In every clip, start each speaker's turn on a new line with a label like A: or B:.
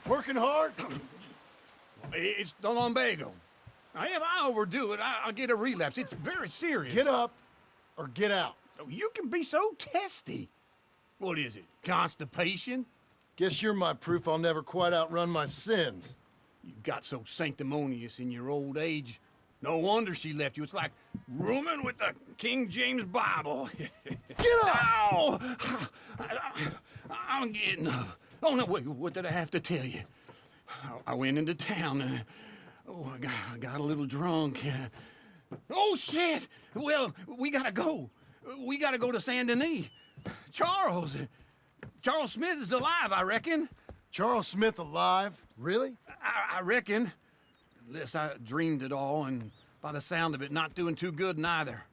A: Working hard?
B: It's the lumbago. Now, if I overdo it, I'll get a relapse. It's very serious.
A: Get up or get out.
B: You can be so testy. What is it? Constipation?
A: Guess you're my proof I'll never quite outrun my sins.
B: You got so sanctimonious in your old age. No wonder she left you. It's like rooming with the King James Bible.
A: Get up!
B: Ow! I'm getting up. Oh, no, wait, what did I have to tell you? I went into town. I got a little drunk. Oh, shit! Well, we gotta go. We gotta go to Saint Denis. Charles Smith is alive, I reckon.
A: Charles Smith alive? Really?
B: I reckon. Unless I dreamed it all, and by the sound of it, not doing too good neither.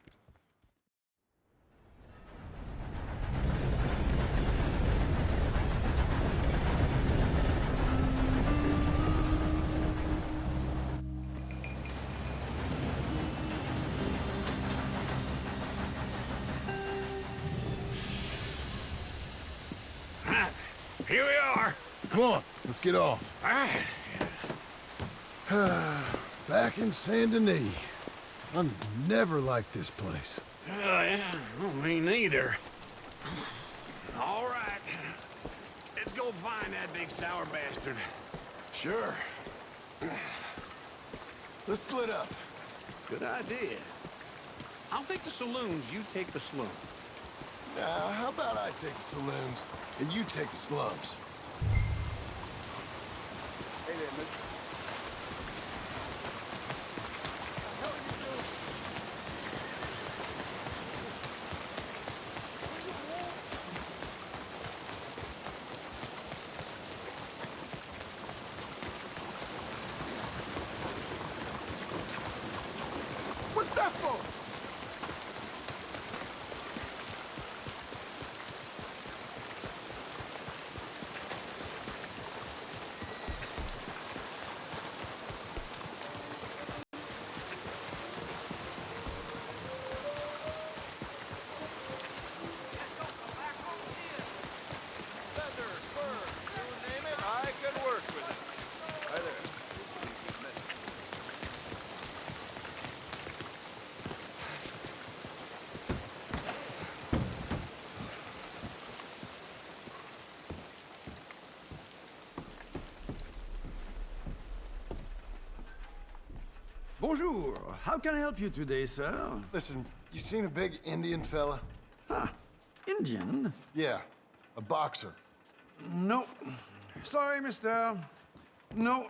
B: Here we are.
A: Come on, let's get off.
B: All right.
A: Back in Saint Denis. I never liked this place.
B: Yeah, well, me neither. All right. Let's go find that big sour bastard.
A: Sure. Let's split up.
B: Good idea. I'll take the saloons, you take the slums.
A: Now, how about I take the saloons and you take the slums? Hey there, mister. What's that for?
C: Bonjour. How can I help you today, sir?
A: Listen, you seen a big Indian fella?
C: Huh. Indian?
A: Yeah, a boxer.
C: No. Sorry, mister. No.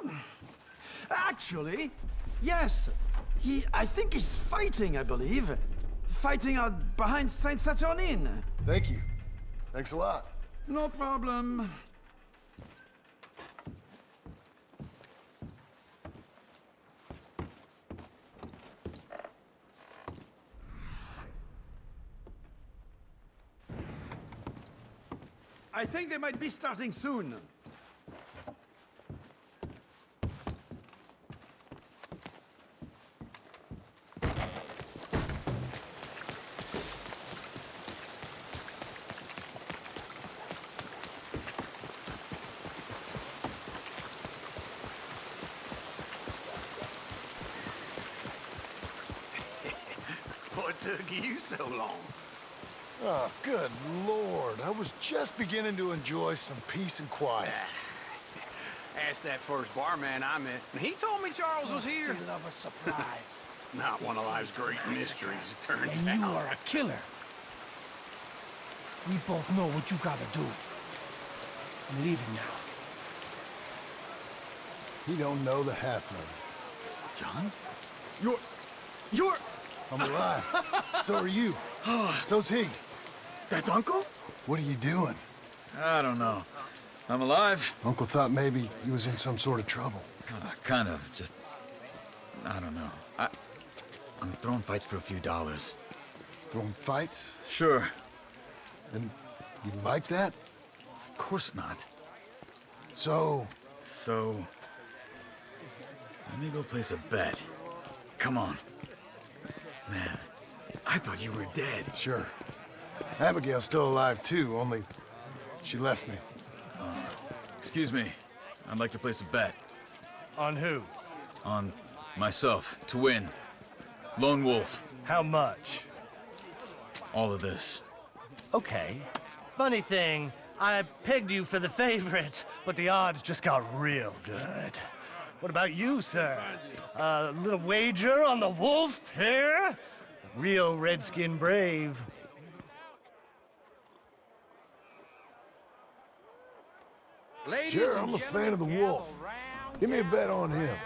C: Actually, yes. I think he's fighting, I believe. Fighting out behind Saint Saturnine.
A: Thank you. Thanks a lot.
C: No problem. I think they might be starting soon.
B: What took you so long?
A: Oh, good Lord. I was just beginning to enjoy some peace and quiet.
B: Asked that first barman I met, and he told me Charles was here.
D: Still love a surprise.
B: Not one of life's great mysteries, it turns
D: And you
B: out.
D: are a killer. We both know what you gotta do. I'm leaving now.
A: He don't know the half of it.
C: John? You're...
A: I'm alive. So are you. So's he.
C: That's Uncle?
A: What are you doing?
E: I don't know. I'm alive.
A: Uncle thought maybe he was in some sort of trouble.
E: Kind of. Just... I don't know. I'm throwing fights for a few dollars.
A: Throwing fights?
E: Sure.
A: And you like that?
E: Of course not.
A: So,
E: So... let me go place a bet. Come on. Man, I thought you were dead.
A: sure. Abigail's still alive too, only she left me.
E: Excuse me. I'd like to place a bet.
F: On who?
E: On myself, to win. Lone Wolf.
F: How much?
E: All of this.
F: Okay. Funny thing, I pegged you for the favorite, but the odds just got real good. What about you, sir? A little wager on the wolf here? Real redskin brave.
A: Sure, I'm a fan of the wolf. Give me a bet on him.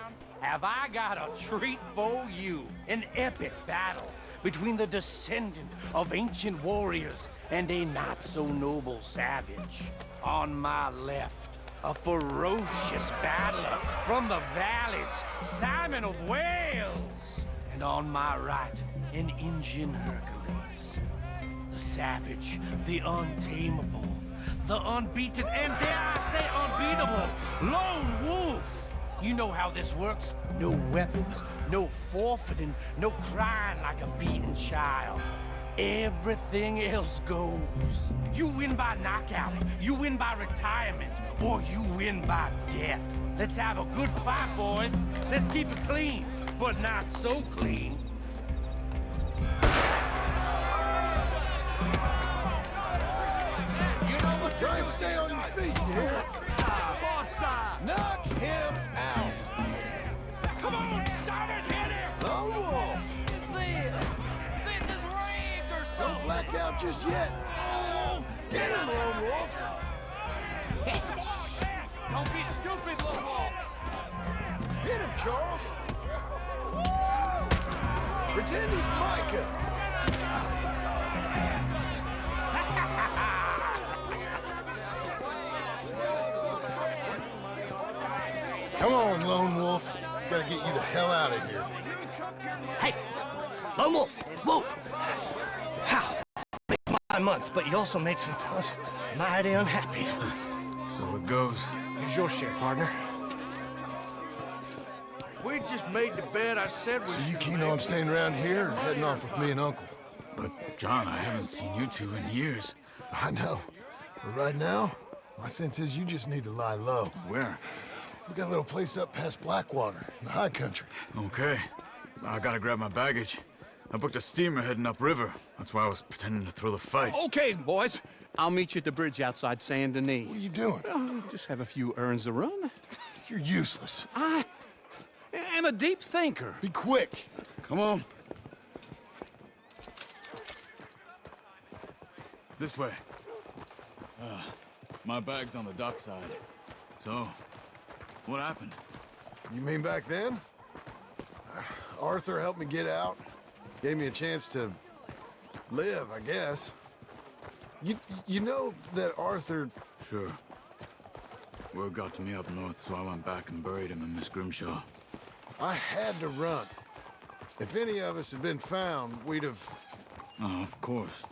G: Have I got a treat for you? An epic battle between the descendant of ancient warriors and a not-so-noble savage. On my left, a ferocious battler from the valleys, Simon of Wales. And on my right, an Indian Hercules. The savage, the untamable, the unbeaten, and dare I say unbeatable, Lone Wolf. You know how this works. No weapons, no forfeiting, no crying like a beaten child. Everything else goes. You win by knockout, you win by retirement, or you win by death. Let's have a good fight, boys. Let's keep it clean, but not so clean. You know what?
A: Try and stay on your feet, you hear? Knock him out.
G: Come on, Simon, hit him!
A: Lone Wolf,
G: This is rigged or
A: don't
G: something!
A: black out just yet. Get him, Lone Wolf.
G: Don't be stupid, Lone Wolf!
A: Hit him, Charles. Pretend he's Micah. Come on, Lone Wolf. Gotta get you the hell out of here.
F: Hey! Lone Wolf! Whoa! How? Made my month, but you also made some fellas mighty unhappy.
E: So it goes.
F: Here's your share, partner.
H: If we'd just made the bet I said we
A: So you
H: should
A: keen
H: make,
A: on staying around here or heading off with me and Uncle?
E: But, John, I haven't seen you two in years.
A: I know. But right now, my sense is you just need to lie low.
E: Where?
A: We got a little place up past Blackwater, in the high country.
E: Okay. I gotta grab my baggage. I booked a steamer heading upriver. That's why I was pretending to throw the fight.
B: Okay, boys. I'll meet you at the bridge outside Saint Denis.
A: What are you doing?
B: Just have a few errands to run.
A: You're useless.
B: I am a deep thinker.
A: Be quick.
E: Come on. This way. My bag's on the dockside. So, what happened?
A: You mean back then? Arthur helped me get out. Gave me a chance to live, I guess. You know that Arthur...
E: Sure. Word got to me up north, so I went back and buried him in Miss Grimshaw.
A: I had to run. If any of us had been found, we'd have...
E: Oh, of course.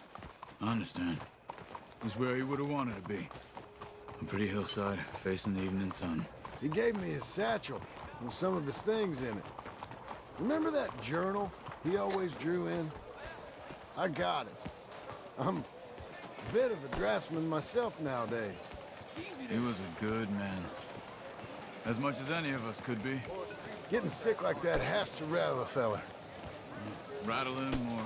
E: I understand. He's where he would have wanted to be. A pretty hillside, facing the evening sun.
A: He gave me his satchel with some of his things in it. Remember that journal he always drew in? I got it. I'm a bit of a draftsman myself nowadays.
E: He was a good man. As much as any of us could be.
A: Getting sick like that has to rattle a fella.
E: Rattle him or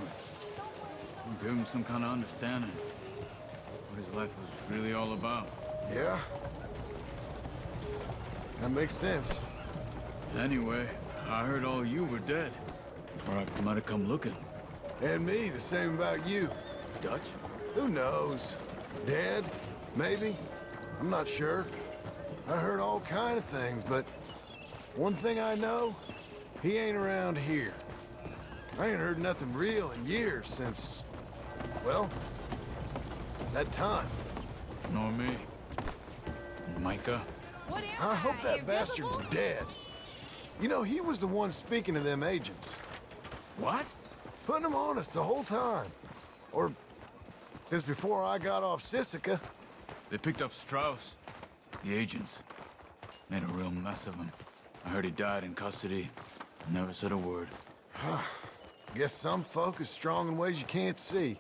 E: give him some kind of understanding. What his life was really all about.
A: Yeah? That makes sense.
E: Anyway, I heard all you were dead. Or I might have come looking.
A: And me, the same about you.
E: Dutch?
A: Who knows? Dead? Maybe? I'm not sure. I heard all kind of things, but one thing I know, he ain't around here. I ain't heard nothing real in years since, well, that time.
E: Nor me. Micah?
A: I hope that bastard's dead. You know, he was the one speaking to them agents.
E: What?
A: Putting them on us the whole time. Or since before I got off Sisika.
E: They picked up Strauss. The agents. Made a real mess of him. I heard he died in custody. Never said a word.
A: Guess some folk is strong in ways you can't see.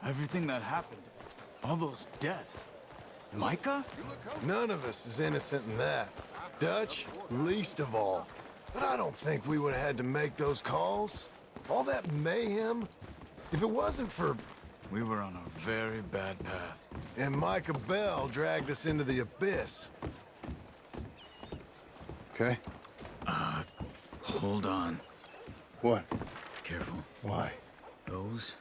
E: Everything that happened. All those deaths. Micah?
A: None of us is innocent in that. Dutch, least of all. But I don't think we would have had to make those calls. All that mayhem. If it wasn't for...
E: We were on a very bad path.
A: And Micah Bell dragged us into the abyss. Okay?
E: Hold on.
A: What?
E: Careful.
A: Why?
E: Those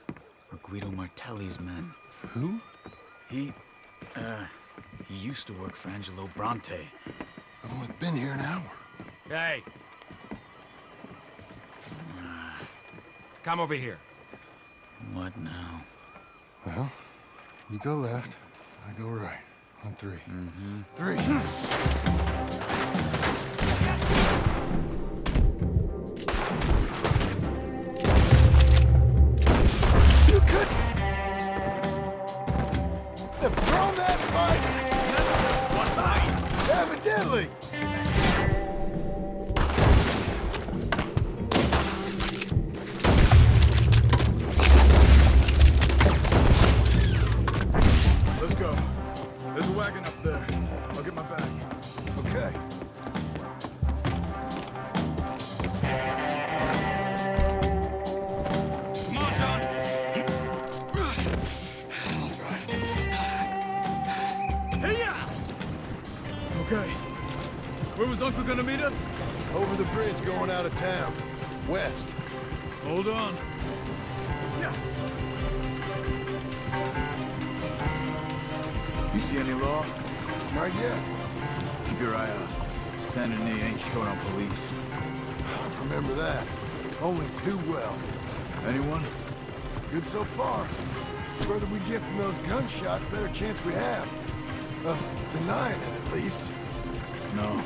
E: are Guido Martelli's men.
A: Who?
E: He used to work for Angelo Bronte.
A: I've only been here an hour.
H: Hey. Come over here.
E: What now?
A: Well, you go left, I go right. On three. Mm-hmm. Three. You could have thrown that fight. Evidently.
E: Let's go. There's a wagon up there. I'll get my bag.
A: Okay.
B: Come on, John.
E: Okay. Where was Uncle gonna meet us?
A: Over the bridge going out of town. West.
E: Hold on. Yeah. You see any law?
A: Not yet.
E: Keep your eye out. Saint Denis ain't short on police.
A: I remember that. Only too well.
E: Anyone?
A: Good so far. The further we get from those gunshots, better chance we have. Of denying it, at least.
E: No.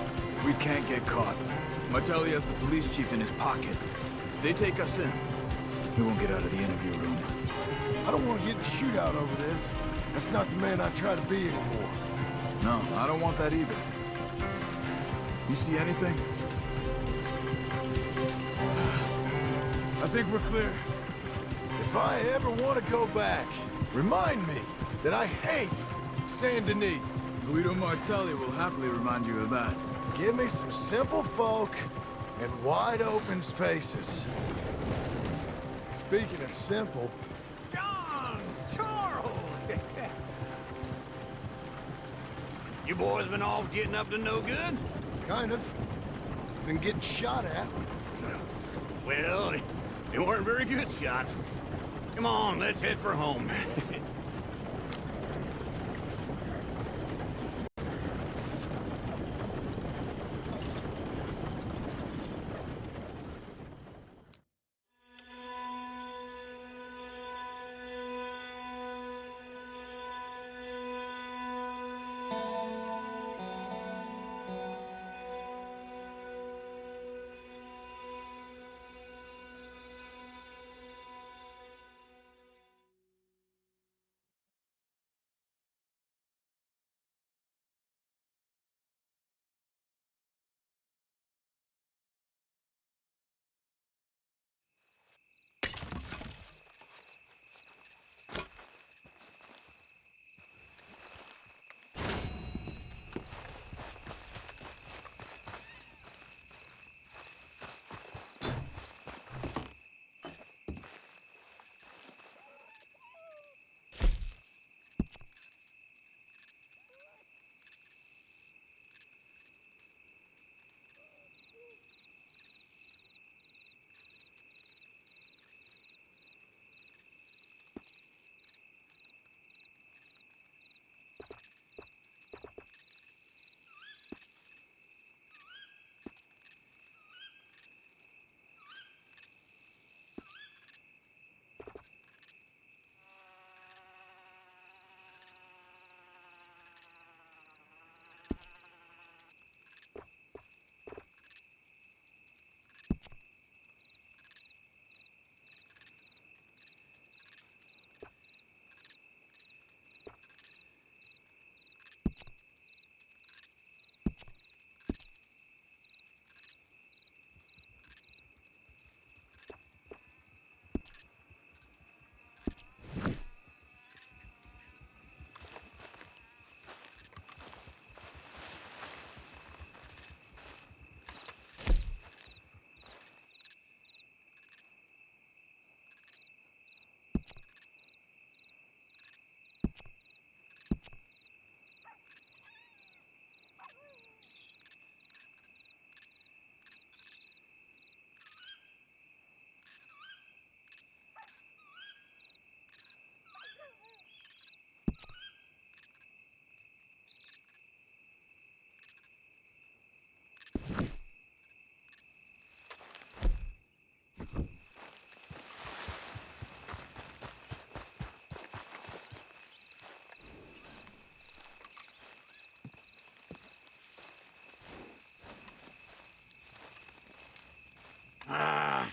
E: We can't get caught. Martelli has the police chief in his pocket. If they take us in, we won't get out of the interview room.
A: I don't want to get in a shootout over this. That's not the man I try to be anymore.
E: No, I don't want that either. You see anything? I think we're clear.
A: If I ever want to go back, remind me that I hate Saint Denis.
E: Guido Martelli will happily remind you of that.
A: Give me some simple folk and wide open spaces. Speaking of simple,
B: John! Charles! You boys been off getting up to no good?
A: kind of. Been getting shot at.
B: Well, they weren't very good shots. Come on, let's head for home.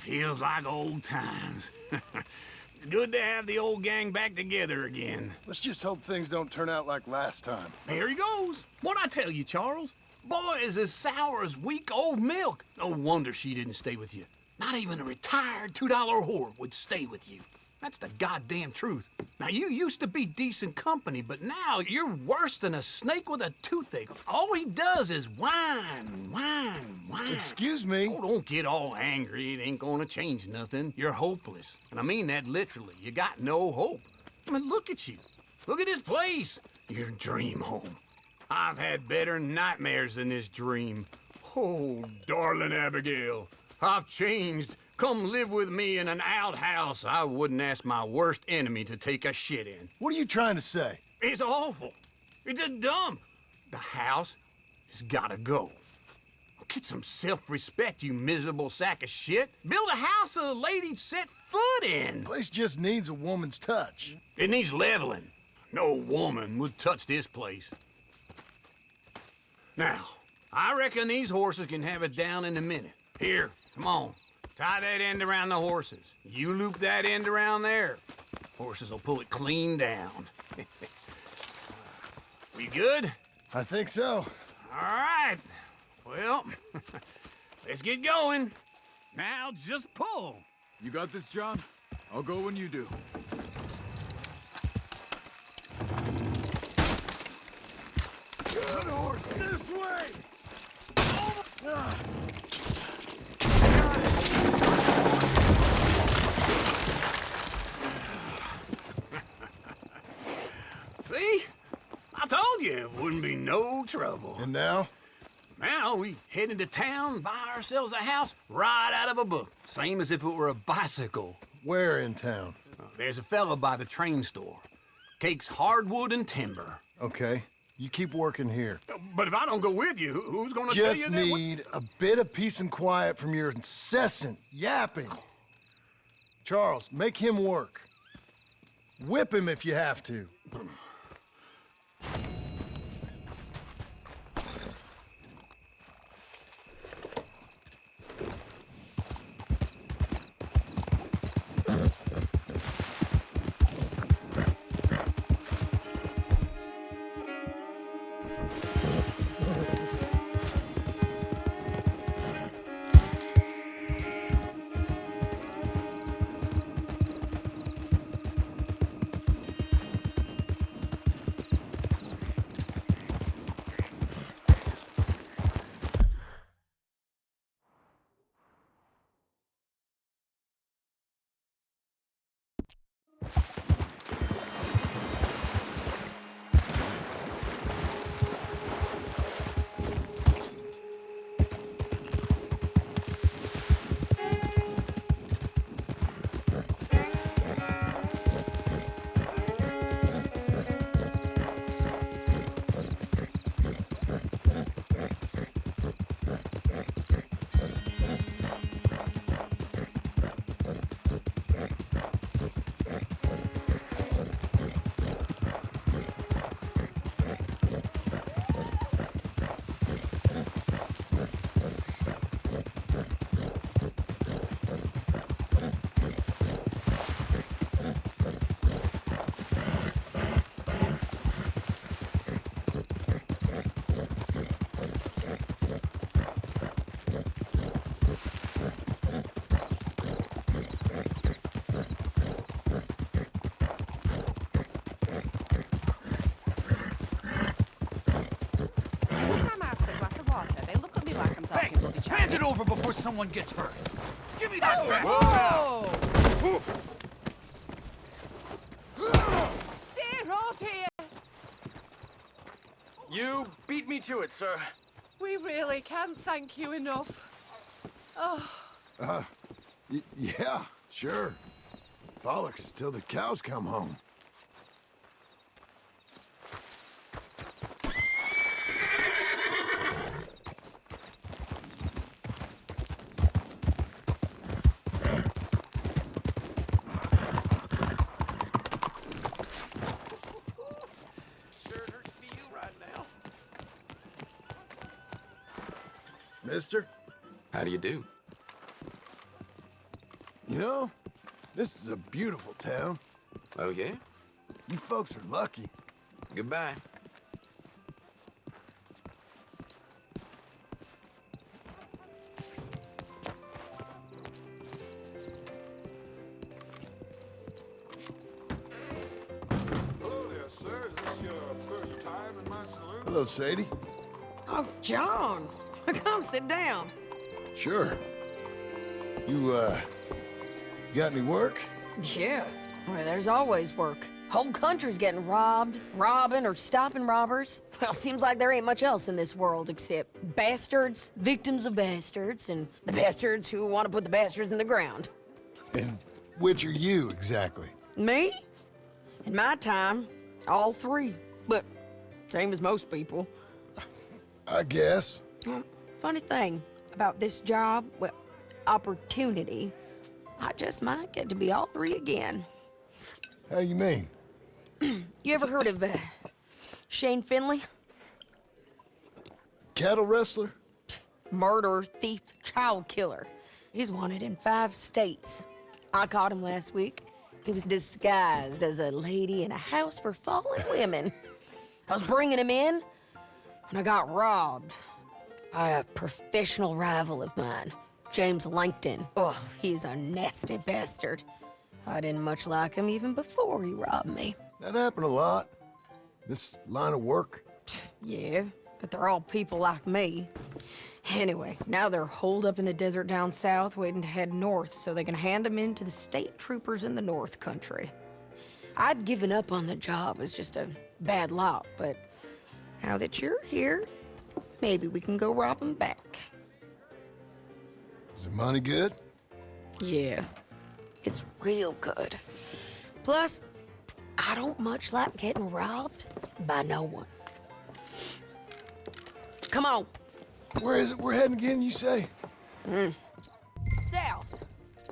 B: Feels like old times. It's good to have the old gang back together again.
A: Let's just hope things don't turn out like last time.
B: There he goes. What'd I tell you, Charles? Boy is as sour as weak old milk. No wonder she didn't stay with you. Not even a retired $2 whore would stay with you. That's the goddamn truth. Now, you used to be decent company, but now you're worse than a snake with a toothache. All he does is whine, whine, whine.
A: Excuse me?
B: Oh, don't get all angry. It ain't gonna change nothing. You're hopeless. And I mean that literally. You got no hope. I mean, look at you. Look at this place. Your dream home. I've had better nightmares than this dream. Oh, darling Abigail, I've changed. Come live with me in an outhouse I wouldn't ask my worst enemy to take a shit in.
A: What are you trying to say?
B: It's awful. It's a dump. The house has gotta go. Get some self-respect, you miserable sack of shit. Build a house a lady'd set foot in.
A: Place just needs a woman's touch.
B: It needs leveling. No woman would touch this place. Now, I reckon these horses can have it down in a minute. Here, come on. Tie that end around the horses. You loop that end around there. Horses will pull it clean down. We good?
A: I think so.
B: All right. Well, let's get going. Now just pull.
I: You got this, John? I'll go when you do.
A: Good horse. This way!
B: See? I told you it wouldn't be no trouble.
A: And now?
B: Now we head into town, buy ourselves a house right out of a book. Same as if it were a bicycle.
A: Where in town?
B: There's a fella by the train store. Cakes hardwood and timber.
A: Okay. You keep working here.
B: But if I don't go with you, who's gonna tell you
A: Just
B: that?
A: need a bit of peace and quiet from your incessant yapping. Charles, make him work. Whip him if you have to.
E: Hand it over before someone gets hurt. Give me that back.
J: Dear, oh dear.
G: You beat me to it, sir.
J: We really can't thank you enough. Oh,
A: Yeah, sure. Bollocks till the cows come home.
G: Sure hurts for you right now.
A: Mister?
K: How do you do?
A: You know, this is a beautiful town.
K: Oh, yeah?
A: You folks are lucky.
K: Goodbye.
I: Hello there, sir. Is this your first time in my saloon?
A: Hello, Sadie.
L: Oh, John. Come sit down.
A: Sure. You got any work?
L: Yeah. Well, there's always work. Whole country's getting robbed, robbing, or stopping robbers. Well, seems like there ain't much else in this world except bastards, victims of bastards, and the bastards who want to put the bastards in the ground.
A: And which are you, exactly?
L: Me? In my time, all three. But same as most people.
A: I guess.
L: Well, funny thing about this job, well, opportunity, I just might get to be all three again.
A: How you mean?
L: You ever heard of Shane Finley?
A: Cattle wrestler?
L: Murderer, thief, child killer. He's wanted in 5 states. I caught him last week. He was disguised as a lady in a house for fallen women. I was bringing him in, and I got robbed by a professional rival of mine, James Langton. Oh, he's a nasty bastard. I didn't much like him even before he robbed me.
A: That happened a lot. This line of work.
L: Yeah, but they're all people like me. Anyway, now they're holed up in the desert down south, waiting to head north so they can hand them in to the state troopers in the north country. I'd given up on the job as just a bad lot, but now that you're here, maybe we can go rob them back.
A: Is the money good?
L: Yeah, it's real good. Plus, I don't much like getting robbed by no one. Come on.
A: Where is it we're heading again, you say?
L: South.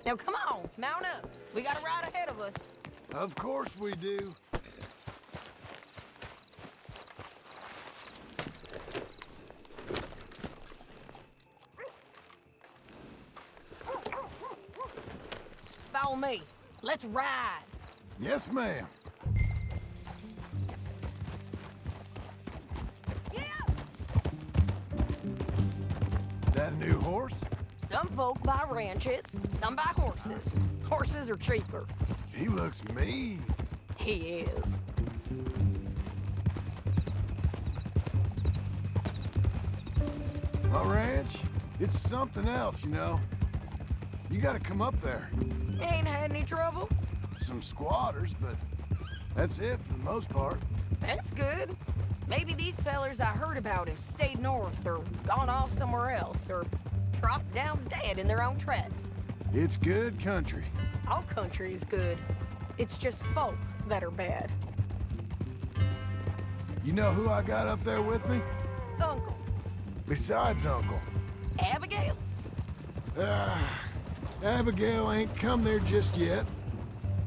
L: Now come on, mount up. We got a ride ahead of us.
A: Of course we do.
L: Follow me. Let's ride.
A: Yes, ma'am. That a new horse?
L: Some folk buy ranches, some buy horses. Horses are cheaper.
A: He looks mean.
L: He is.
A: My ranch, it's something else, you know. You gotta come up there.
L: Ain't had any trouble?
A: Some squatters, but that's it for the most part.
L: That's good. Maybe these fellers I heard about have stayed north or gone off somewhere else or dropped down dead in their own tracks.
A: It's good country.
L: All country is good. It's just folk that are bad.
A: You know who I got up there with me?
L: Uncle.
A: Besides Uncle.
L: Abigail?
A: Abigail ain't come there just yet.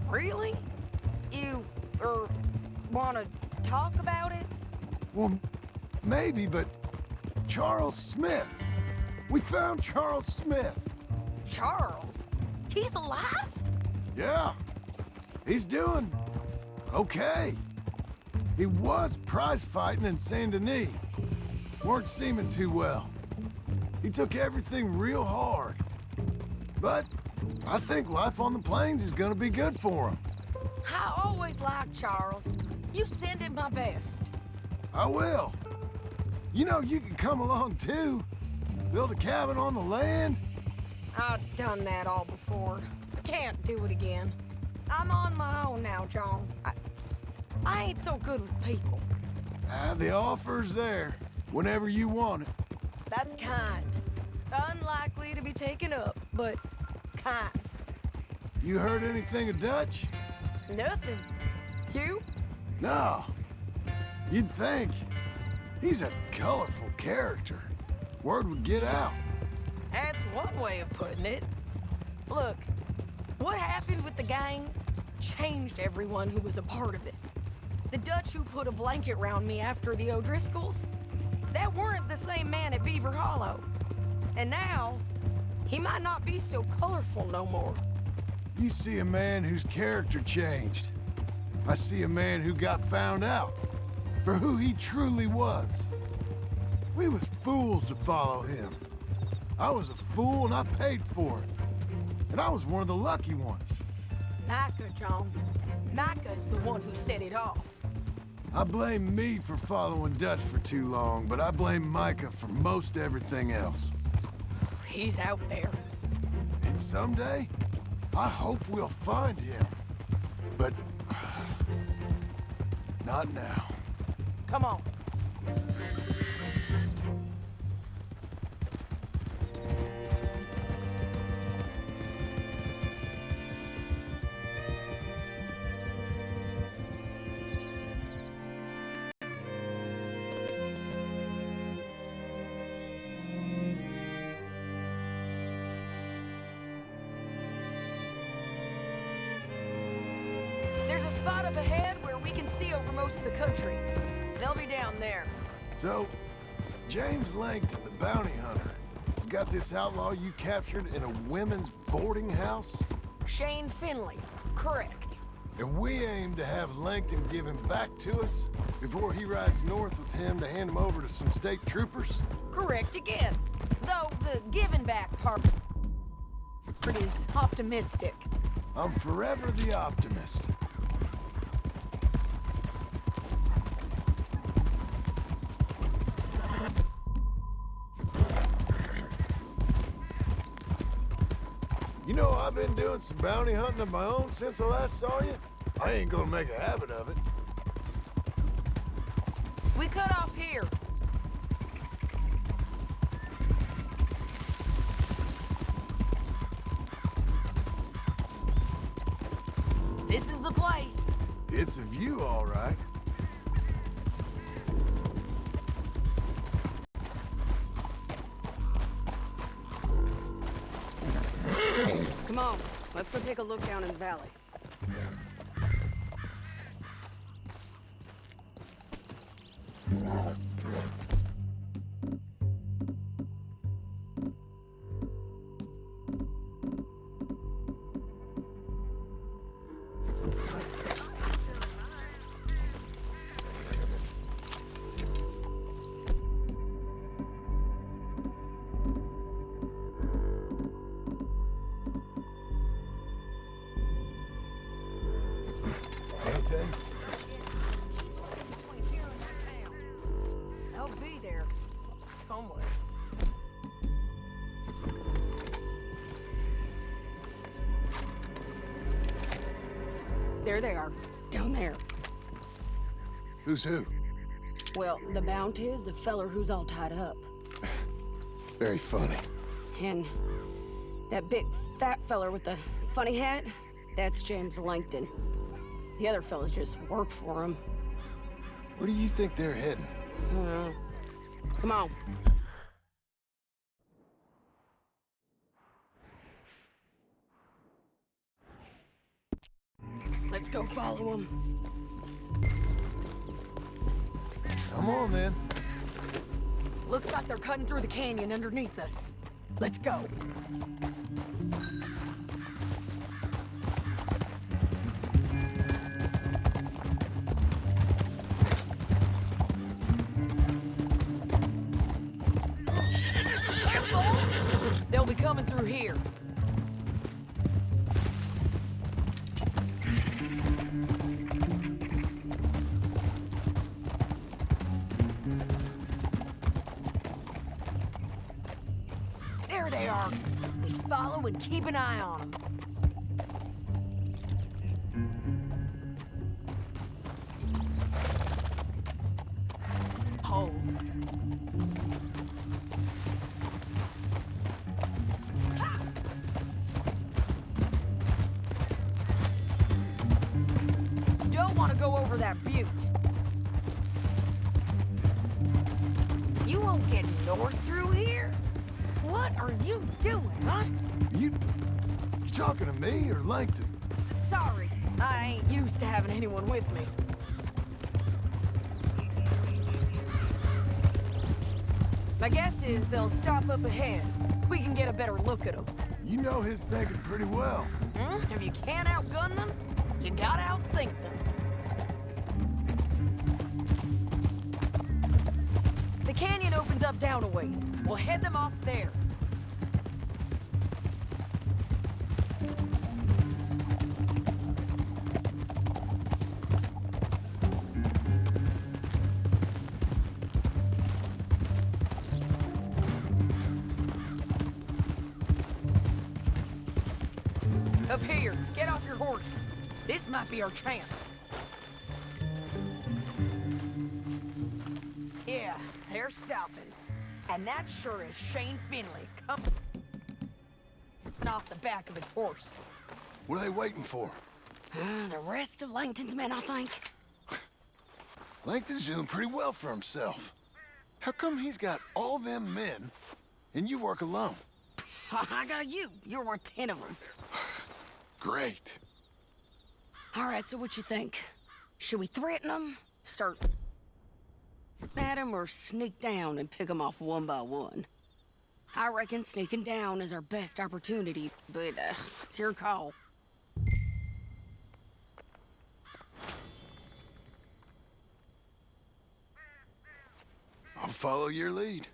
L: Really? You, wanna talk about it?
A: Well, maybe, but Charles Smith. We found Charles Smith.
L: Charles? He's alive?
A: Yeah. He's doing okay. He was prize fighting in Saint Denis. Weren't seeming too well. He took everything real hard. But I think life on the plains is gonna be good for him.
L: I always liked Charles. You send him my best.
A: I will. You know, you can come along too. Build a cabin on the land.
L: I've done that all before. Can't do it again. I'm on my own now, John. I ain't so good with people.
A: The offer's there whenever you want it.
L: That's kind. Unlikely to be taken up, but kind.
A: You heard anything of Dutch?
L: Nothing. You?
A: No. You'd think. He's a colorful character. Word would get out.
L: That's one way of putting it. Look, what happened with the gang changed everyone who was a part of it. The Dutch who put a blanket round me after the O'Driscolls, that weren't the same man at Beaver Hollow. And now, he might not be so colorful no more.
A: You see a man whose character changed. I see a man who got found out for who he truly was. We was fools to follow him. I was a fool and I paid for it. And I was one of the lucky ones.
L: Micah, John. Micah's the one who set it off.
A: I blame me for following Dutch for too long, but I blame Micah for most everything else.
L: He's out there.
A: And someday, I hope we'll find him. But not now.
L: Come on. There's a spot up ahead where we can see over most of the country. They'll be down there.
A: So, James Langton, the bounty hunter, has got this outlaw you captured in a women's boarding house?
L: Shane Finley, correct.
A: And we aim to have Langton give him back to us before he rides north with him to hand him over to some state troopers?
L: Correct again. Though the giving back part is optimistic.
A: I'm forever the optimist. You know, I've been doing some bounty hunting of my own since I last saw you. I ain't gonna make a habit of it.
L: We cut off here. This is the place.
A: It's a view, all right.
K: Come on, let's go take a look down in the valley.
A: Anything?
L: They'll be there. Somewhere.
K: There they are, down there.
A: Who's who?
K: Well, the bounty is the feller who's all tied up.
A: Very funny.
K: And that big fat feller with the funny hat, that's James Langton. The other fellas just work for him.
A: Where do you think they're heading?
K: Come on. Let's go follow them.
A: Come on, then.
L: Looks like they're cutting through the canyon underneath us. Let's go. They'll be coming through here. There they are. We follow and keep an eye on them. Hold. Don't want to go over that butte. You won't get north through here? What are you doing, huh?
A: You talking to me or Langton?
L: Sorry, I ain't used to having anyone with me. My guess is they'll stop up ahead. We can get a better look at them.
A: You know his thinking pretty well.
L: Have you Gotta outthink them. The canyon opens up down a ways. We'll head them off there. Up here, get off your horse. This might be our chance. Yeah, they're stopping. And that sure is Shane Finley coming off the back of his horse.
A: What are they waiting for?
L: The rest of Langton's men, I think.
A: Langton's doing pretty well for himself. How come he's got all them men, and you work alone?
L: I got you. You're worth 10 of them.
A: Great.
L: All right, so what you think? Should we threaten them? Start at them, or sneak down and pick them off one by one? I reckon sneaking down is our best opportunity, but it's your call.
A: I'll follow your lead.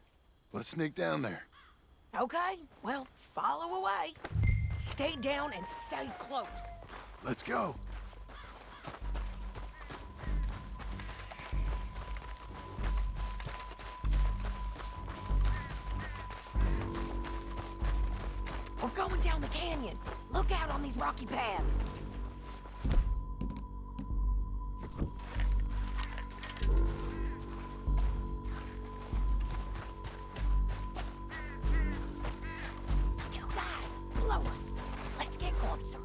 A: Let's sneak down there.
L: Okay, well, follow away. Stay down and stay close.
A: Let's go.
L: We're going down the canyon. Look out on these rocky paths. Two guys below us. Let's get closer.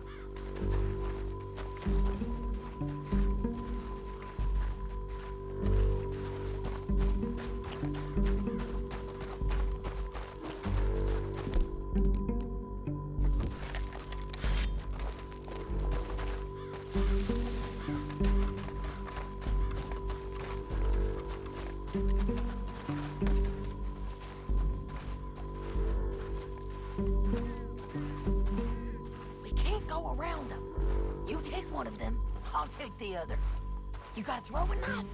L: We can't go around them. You take one of them, I'll take the other. You gotta throw a knife.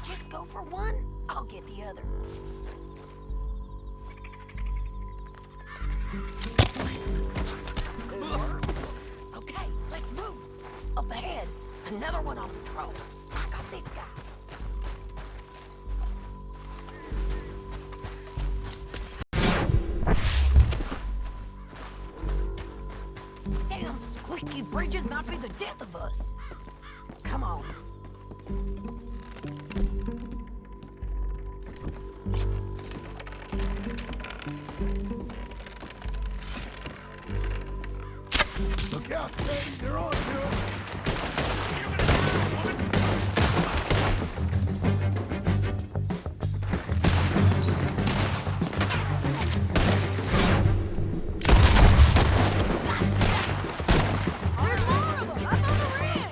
L: Just go for one, I'll get the other. Good work. Okay, let's move. Up ahead, another one on patrol. I got this guy. Damn, squeaky bridges might be the death of us. Come on.
A: Look out, Sadie. They're on to it.
L: There's more of them up on the ridge.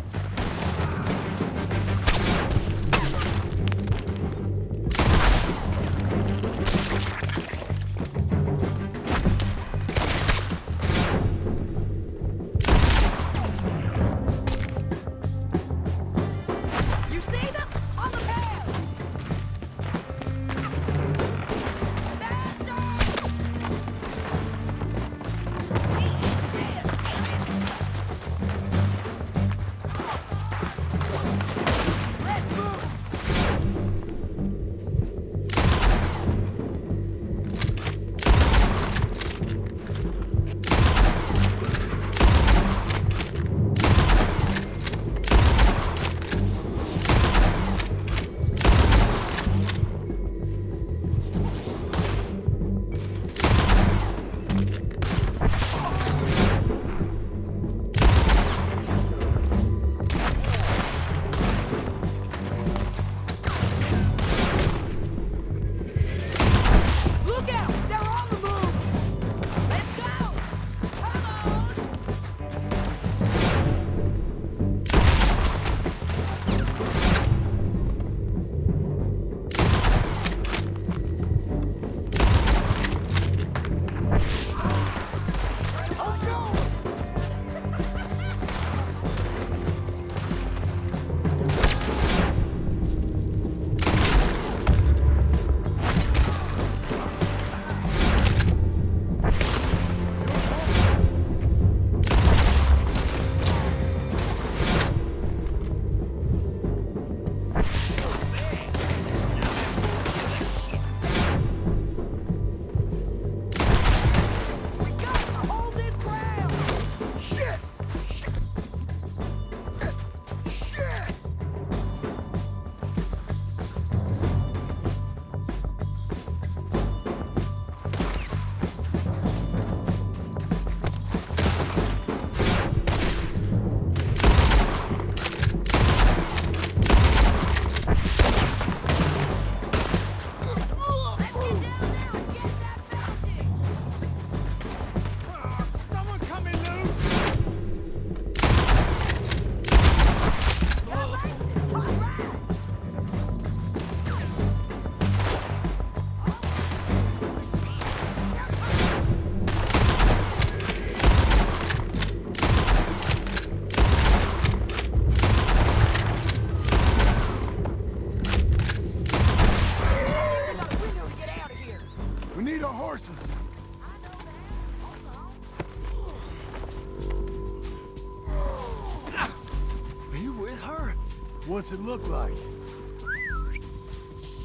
A: What's it look like?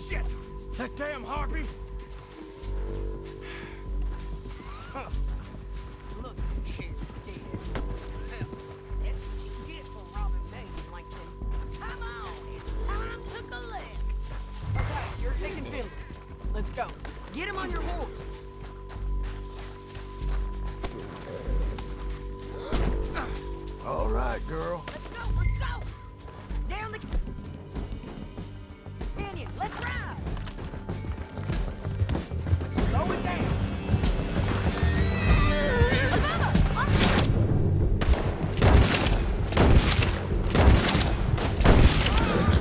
C: Shit! That damn harpy!
L: Look here, dear. Hell, that's what you get for robbing James Langton. Come on, it's time to collect. Okay, you're taking Finley. Let's go. Get him on your horse.
A: All right, girl.
L: Let's go! Down the canyon, let's ride! Slow it down!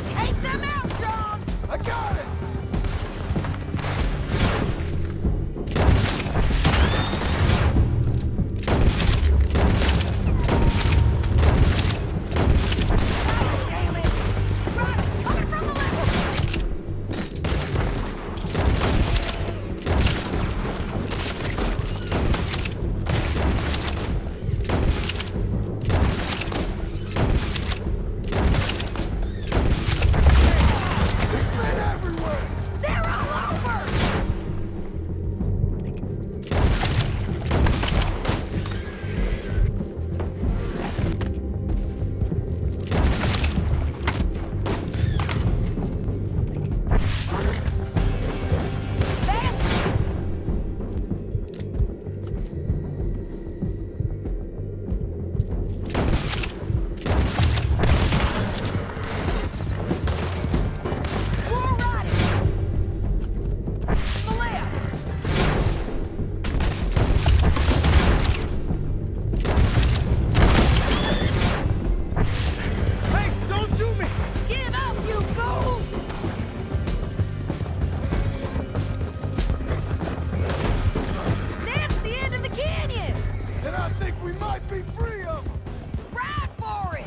L: Take them out, John!
A: I got it!
L: Damn it! Riders coming from the left!
A: There's men everywhere!
L: They're all over! Fast! More riders! The left!
C: Hey, don't shoot me!
L: Give up, you fools! That's the end of the canyon!
A: And I think we might be free of them!
L: Ride for it!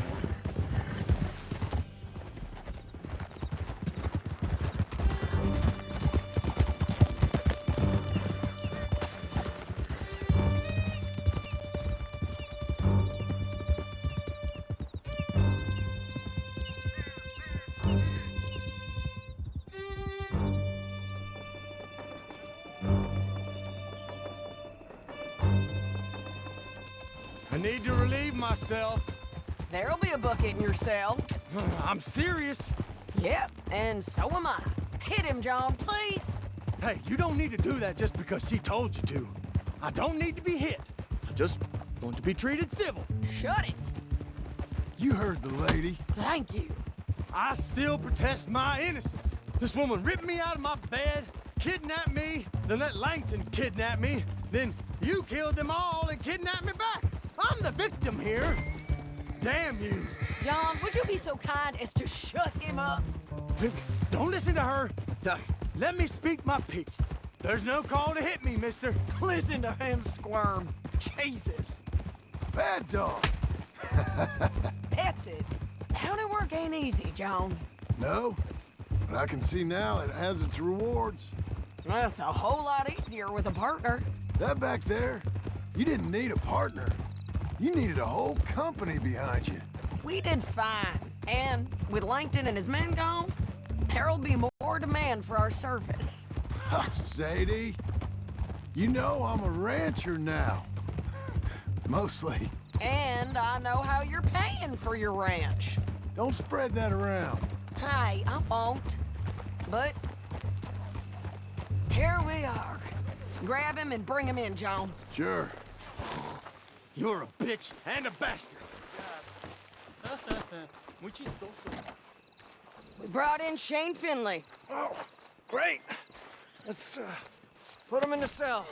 C: I need to relieve myself.
L: There'll be a bucket in your cell.
C: I'm serious.
L: Yep, and so am I. Hit him, John, please.
C: Hey, you don't need to do that just because she told you to. I don't need to be hit. I just want to be treated civil.
L: Shut it.
A: You heard the lady.
L: Thank you.
C: I still protest my innocence. This woman ripped me out of my bed, kidnapped me, then let Langton kidnap me, then you killed them all and kidnapped me back. I'm the victim here. Damn you.
L: John, would you be so kind as to shut him up?
C: Don't listen to her. Let me speak my piece. There's no call to hit me, mister.
L: Listen to him squirm. Jesus.
A: Bad dog.
L: That's it. County work ain't easy, John.
A: No, but I can see now it has its rewards.
L: That's a whole lot easier with a partner.
A: That back there, you didn't need a partner. You needed a whole company behind you.
L: We did fine. And with Langton and his men gone, there'll be more demand for our service.
A: Sadie, you know I'm a rancher now. Mostly.
L: And I know how you're paying for your ranch.
A: Don't spread that around.
L: Hey, I won't. But here we are. Grab him and bring him in, John.
A: Sure.
C: You're a bitch and a bastard.
L: We brought in Shane Finley.
C: Oh, great. Let's put him in the cell.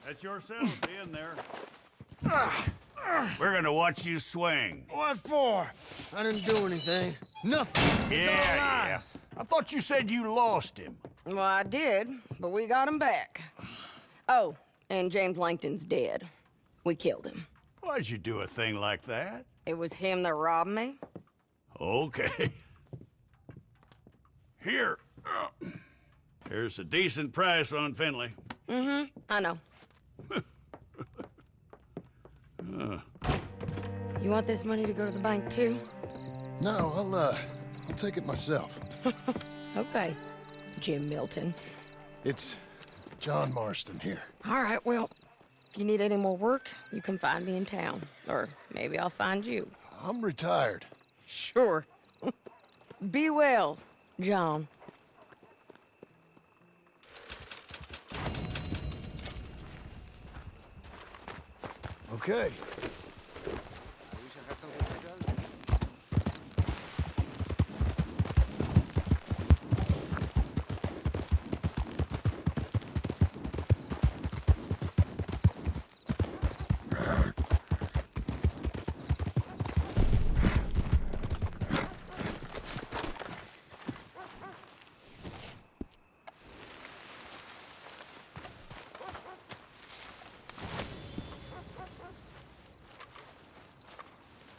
M: That's your cell. Be in there. We're gonna watch you swing.
C: What for? I didn't do anything. Nothing. It's all
M: Yeah.
C: lies.
M: I thought you said you lost him.
L: Well, I did, but we got him back. Oh, and James Langton's dead. We killed him.
M: Why'd you do a thing like that?
L: It was him that robbed me.
M: Okay. Here. Here's a decent price on Finley.
L: Mm-hmm, I know. You want this money to go to the bank, too?
A: No, I'll take it myself.
L: Okay, Jim Milton.
A: It's John Marston here.
L: All right, well, if you need any more work, you can find me in town. Or maybe I'll find you.
A: I'm retired.
L: Sure. Be well, John.
A: Okay.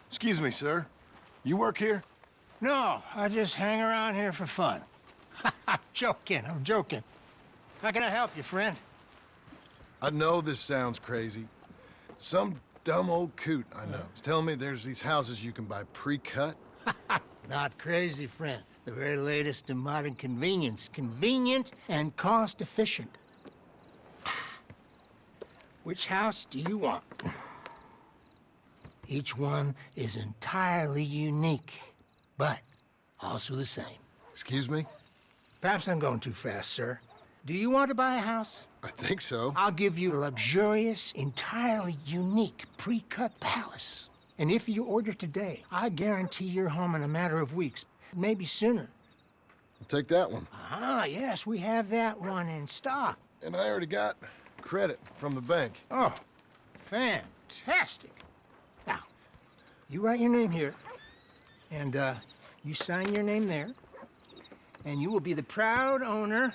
A: Excuse me, sir. You work here?
D: No, I just hang around here for fun. I'm joking. How can I help you, friend?
A: I know this sounds crazy. Some dumb old coot I know is telling me there's these houses you can buy pre-cut.
D: Not crazy, friend. The very latest in modern convenience. Convenient and cost-efficient. Which house do you want? Each one is entirely unique, but also the same.
A: Excuse me?
D: Perhaps I'm going too fast, sir. Do you want to buy a house?
A: I think so.
D: I'll give you a luxurious, entirely unique pre-cut palace. And if you order today, I guarantee your home in a matter of weeks, maybe sooner.
A: I'll take that one.
D: Ah, yes, we have that one in stock.
A: And I already got credit from the bank.
D: Oh, fantastic. Now, you write your name here, and you sign your name there, and you will be the proud owner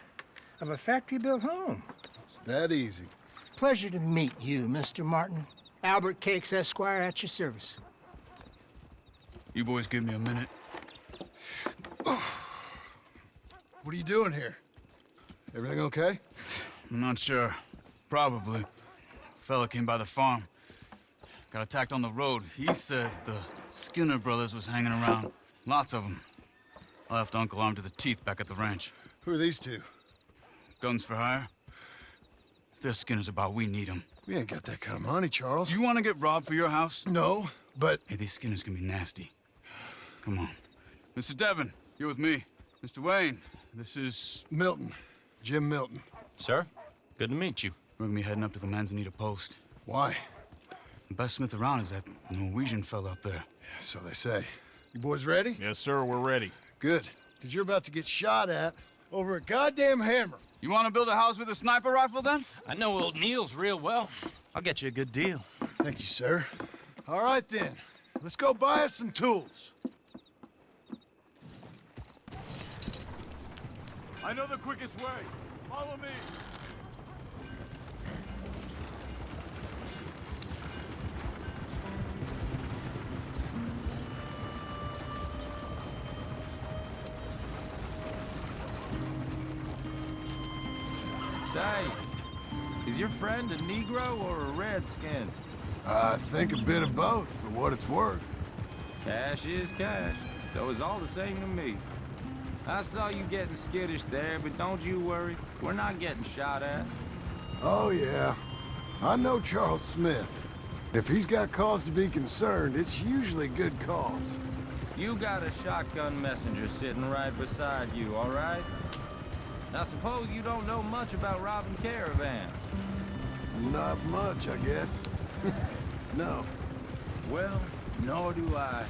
D: of a factory-built home.
A: It's that easy.
D: Pleasure to meet you, Mr. Martin. Albert Cakes, Esquire, at your service.
E: You boys give me a minute.
A: What are you doing here? Everything okay?
E: I'm not sure. Probably. Fella came by the farm. Got attacked on the road. He said the Skinner brothers was hanging around. Lots of them. I left Uncle armed to the teeth back at the ranch.
A: Who are these two?
E: Guns for hire. If they're Skinner's about, we need them.
A: We ain't got that kind of money, Charles.
E: You want to get robbed for your house?
A: No, but...
E: Hey, these Skinners can be nasty. Come on. Mr. Devon, you're with me. Mr. Wayne, this is...
A: Milton. Jim Milton.
N: Sir, good to meet you.
E: We're gonna be heading up to the Manzanita post.
A: Why?
E: The best smith around is that Norwegian fella up there.
A: So they say. You boys ready?
N: Yes, sir, we're ready.
A: Good, because you're about to get shot at over a goddamn hammer.
E: You want to build a house with a sniper rifle, then?
N: I know old Neil's real well. I'll get you a good deal.
A: Thank you, sir. All right, then. Let's go buy us some tools.
I: I know the quickest way. Follow me.
O: Say, is your friend a Negro or a Redskin?
A: I think a bit of both, for what it's worth.
O: Cash is cash, so it's all the same to me. I saw you getting skittish there, but don't you worry. We're not getting shot at.
A: Oh, yeah. I know Charles Smith. If he's got cause to be concerned, it's usually good cause.
O: You got a shotgun messenger sitting right beside you, all right? Now, suppose you don't know much about robbing caravans.
A: Not much, I guess. No.
O: Well, nor do I.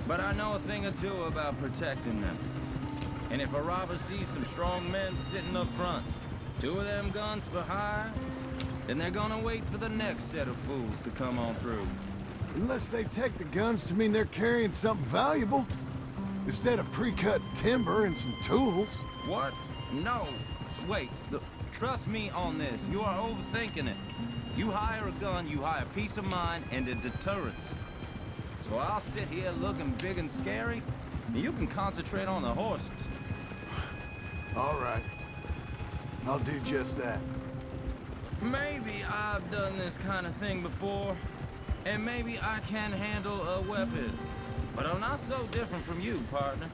O: But I know a thing or two about protecting them. And if a robber sees some strong men sitting up front, 2 of them guns for hire, then they're gonna wait for the next set of fools to come on through.
A: Unless they take the guns to mean they're carrying something valuable. Instead of pre-cut timber and some tools.
O: What? No. Wait, look, trust me on this. You are overthinking it. You hire a gun, you hire peace of mind and a deterrence. So I'll sit here looking big and scary, and you can concentrate on the horses.
A: All right. I'll do just that.
O: Maybe I've done this kind of thing before, and maybe I can handle a weapon. But I'm not so different from you, partner.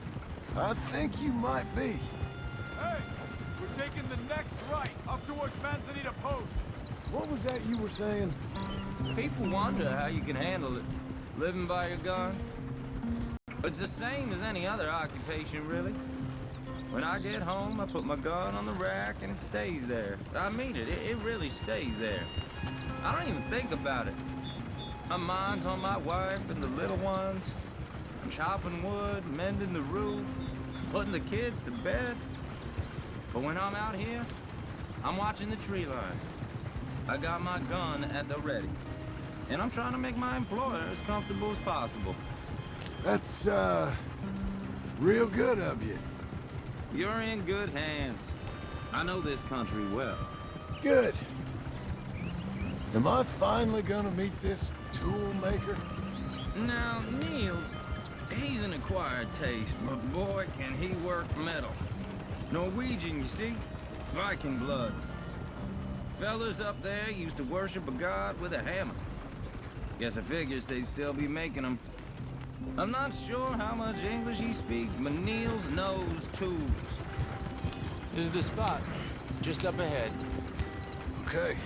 A: I think you might be.
P: Hey! We're taking the next right, up towards Manzanita Post.
A: What was that you were saying?
O: People wonder how you can handle it, living by your gun. It's the same as any other occupation, really. When I get home, I put my gun on the rack and it stays there. I mean it, it really stays there. I don't even think about it. My mind's on my wife and the little ones. I'm chopping wood, mending the roof, putting the kids to bed. But when I'm out here, I'm watching the tree line. I got my gun at the ready. And I'm trying to make my employer as comfortable as possible.
A: That's, real good of you.
O: You're in good hands. I know this country well.
A: Good. Am I finally gonna meet this tool maker?
O: Now, Niels, he's an acquired taste, but boy, can he work metal. Norwegian, you see? Viking blood. Fellas up there used to worship a god with a hammer. Guess I figures they'd still be making them. I'm not sure how much English he speaks, but Niels knows tools.
N: This is the spot, just up ahead.
A: Okay.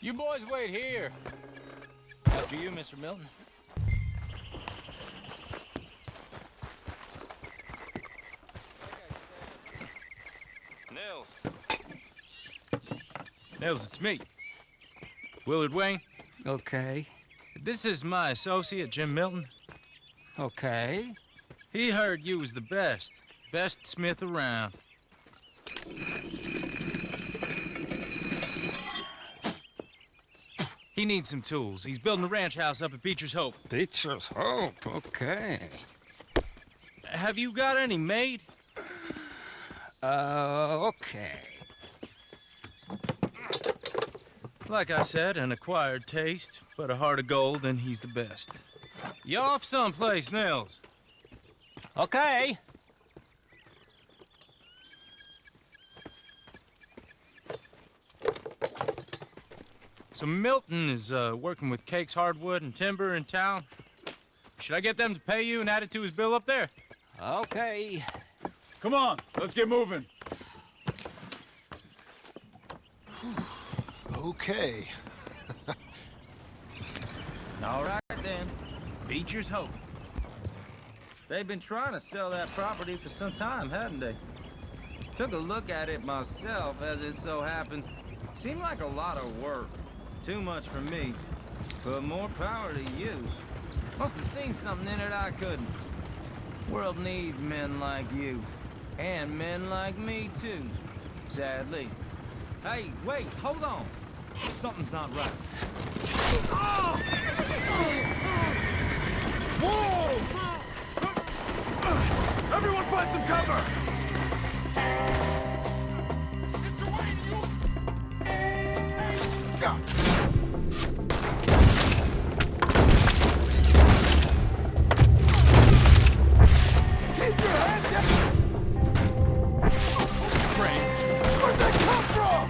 N: You boys wait here. After you, Mr. Milton.
O: Nils.
N: Nils, it's me. Willard Wayne.
Q: Okay.
N: This is my associate, Jim Milton.
Q: Okay.
N: He heard you was the best smith around. He needs some tools. He's building a ranch house up at Beecher's Hope.
Q: Beecher's Hope, okay.
N: Have you got any made?
Q: Okay.
N: Like I said, an acquired taste, but a heart of gold, and he's the best. You off someplace, Nils?
Q: Okay.
N: So Milton is working with Cakes Hardwood and Timber in town. Should I get them to pay you and add it to his bill up there?
Q: Okay.
P: Come on, let's get moving.
A: Okay.
O: All right, then. Beecher's Hope. They've been trying to sell that property for some time, hadn't they? Took a look at it myself, as it so happens. Seemed like a lot of work. Too much for me. But more power to you. Must have seen something in it I couldn't. World needs men like you. And men like me, too. Sadly. Hey, wait, hold on. Something's not right.
P: Oh! Whoa! Everyone find some cover! Mr. Wayne, you... God. Keep your head down! Great. Where'd that come from?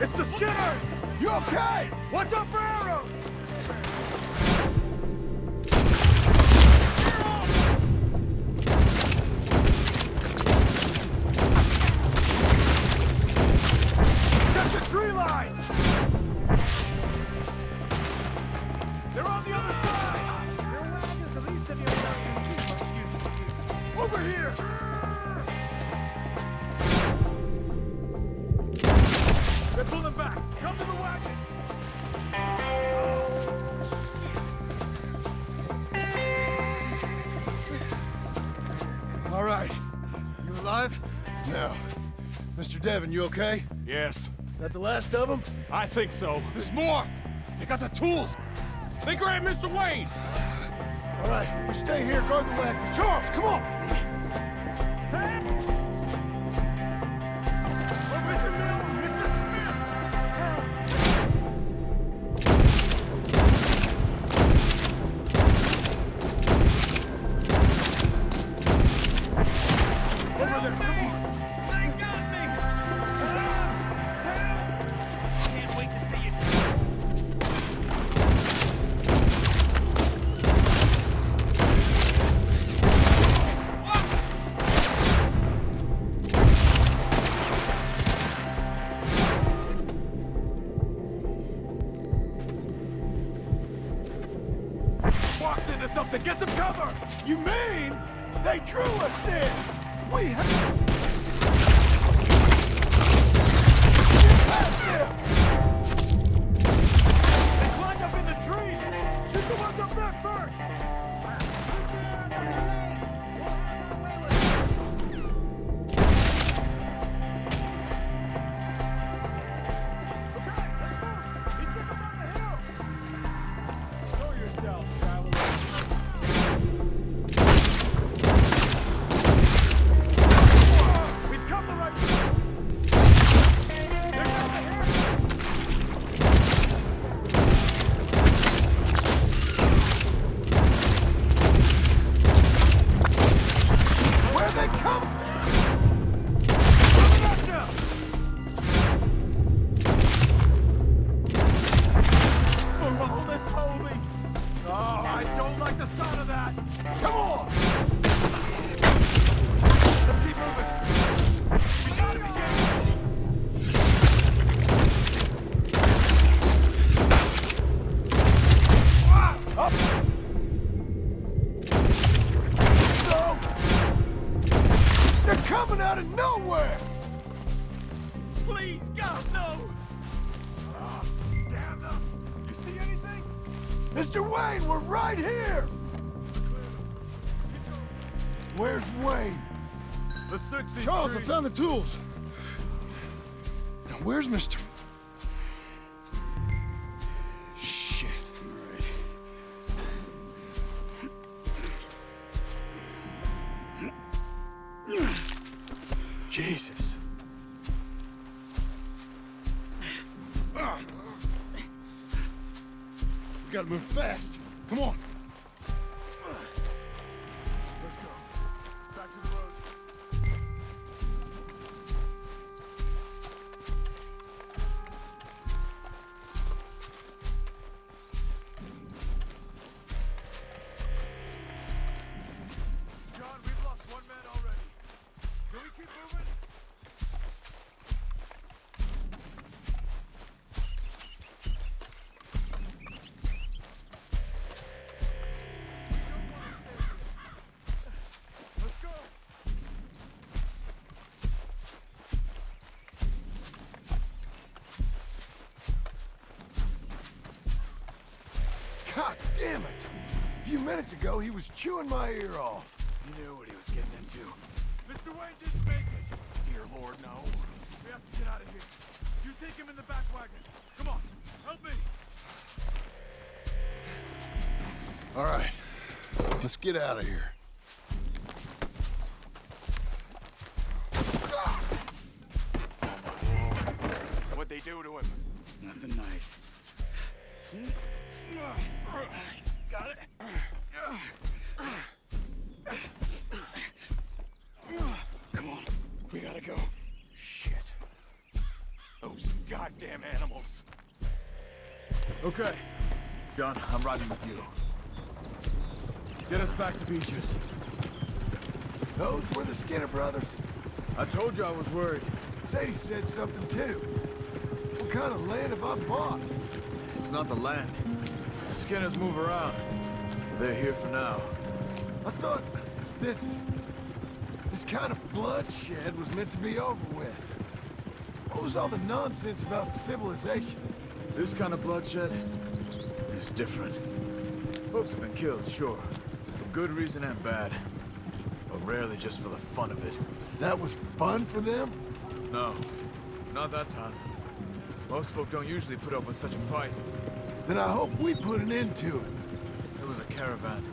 P: It's the Skinners! You okay? Watch out for arrows! Check the tree line! They're on the other side! Your wagon's the least of your excuses. Over here! They're pulling back! Come to the wagon!
A: All right. You alive? No. Mr. Devon, you okay?
P: Yes.
A: That the last of them?
P: I think so.
B: There's more! They got the tools! They grabbed Mr. Wayne!
A: All right, you stay here, guard the wagon. Charles, come on!
P: Walked into something! Get some cover!
A: You mean they drew us in? We have...
P: They climbed up in the trees! Shoot the ones up there first!
A: Out of nowhere!
P: Please, God, no! Damn them! You see anything?
A: Mr. Wayne, we're right here! Where's Wayne?
P: Let's search these
A: Charles, I
P: trees.
A: found the tools. Now, where's Mr. Shit. All right. Jesus. We gotta move fast. Come on.
P: Let's go. Back to the road. John, we've lost one man already. Can we keep moving? Let's go.
A: God damn it! A few minutes ago, he was chewing my ear off.
P: He knew what he was getting into. Mr. Wayne didn't make it. Dear Lord, no. We have to get out of here. You take him in the back wagon. Come on, help me.
A: All right, let's get out of here.
P: What'd they do to him?
B: Nothing nice.
P: Got it.
B: Come on, we gotta go.
P: Shit. Those goddamn animals.
C: Okay. Gun, I'm riding with you. Get us back to Beaches.
A: Those were the Skinner brothers.
C: I told you I was worried.
A: Sadie said something too. What kind of land have I bought?
C: It's not the land. The Skinners move around. They're here for now.
A: I thought this kind of bloodshed was meant to be over with. What was all the nonsense about civilization?
C: This kind of bloodshed is different. Folks have been killed, sure. For good reason and bad. But rarely just for the fun of it.
A: That was fun for them?
C: No, not that time. Most folk don't usually put up with such a fight.
A: Then I hope we put an end to it.
C: It was a caravan.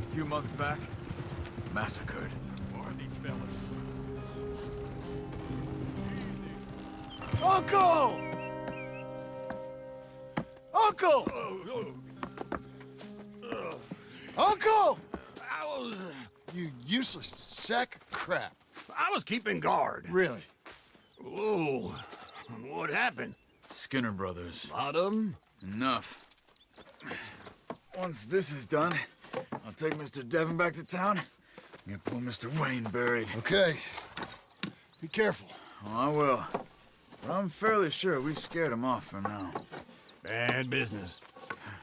M: A few months back, massacred.
P: More of these fellas.
C: Uncle! Uncle! Uncle!
A: You useless sack of crap.
B: I was keeping guard.
A: Really?
B: Whoa. What happened?
E: Skinner Brothers.
B: A lot of them?
E: Enough.
M: Once this is done, I'll take Mr. Devon back to town and get poor Mr. Wayne buried.
A: Okay. Be careful.
M: Oh, I will. But I'm fairly sure we scared him off for now.
B: Bad business.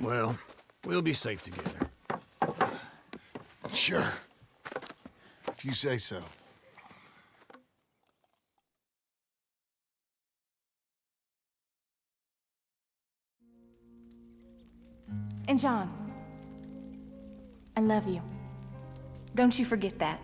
B: Well, we'll be safe together.
A: Sure. If you say so.
R: And John, I love you. Don't you forget that.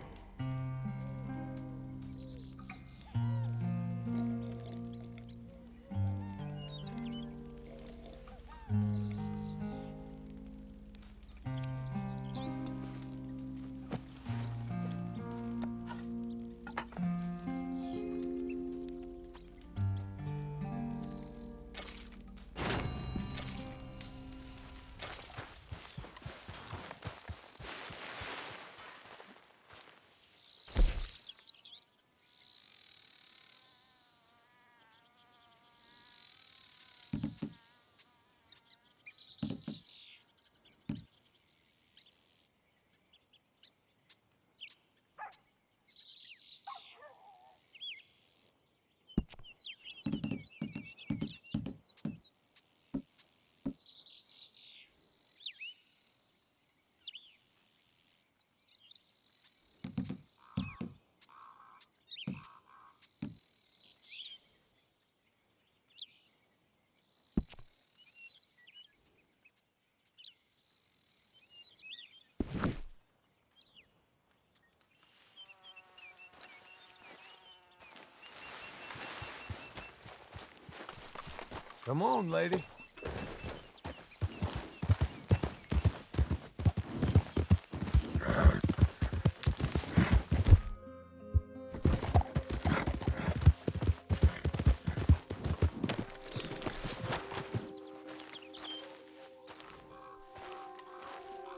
A: Come on, lady.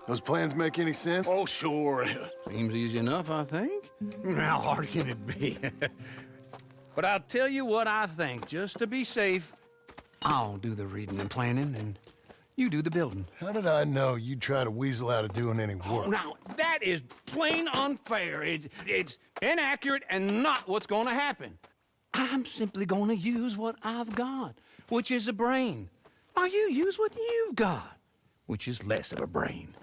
A: Those plans make any sense?
B: Oh, sure. Seems easy enough, I think. How hard can it be? But I'll tell you what I think, just to be safe. I'll do the reading and planning, and you do the building.
A: How did I know you'd try to weasel out of doing any work?
B: Oh, now, that is plain unfair. It's inaccurate and not what's going to happen. I'm simply going to use what I've got, which is a brain. While you use what you've got, which is less of a brain.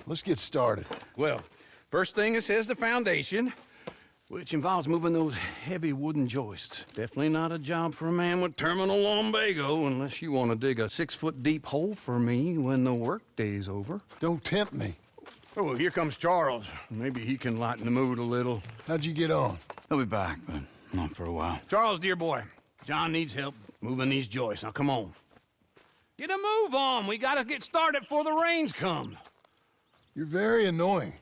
A: Let's get started.
B: Well, first thing it says the foundation, which involves moving those heavy wooden joists. Definitely not a job for a man with terminal lumbago, unless you want to dig a 6-foot deep hole for me when the workday's over.
A: Don't tempt me.
B: Oh, here comes Charles. Maybe he can lighten the mood a little.
A: How'd you get on?
E: He'll be back, but not for a while.
B: Charles, dear boy, John needs help moving these joists. Now, come on. Get a move on. We gotta get started before the rains come.
A: You're very annoying.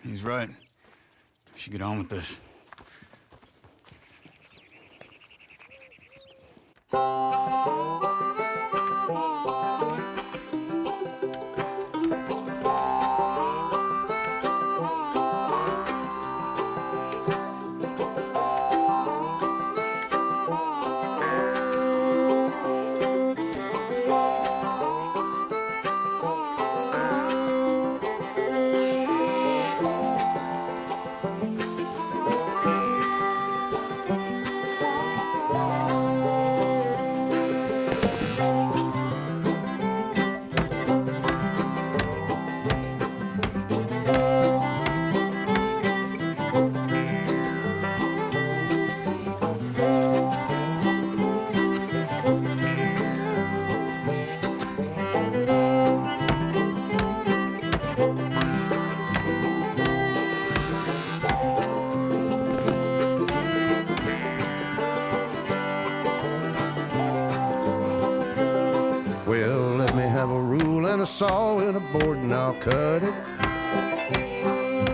E: He's right. We should get on with this.
S: Well, let me have a rule and a saw and a board and I'll cut it.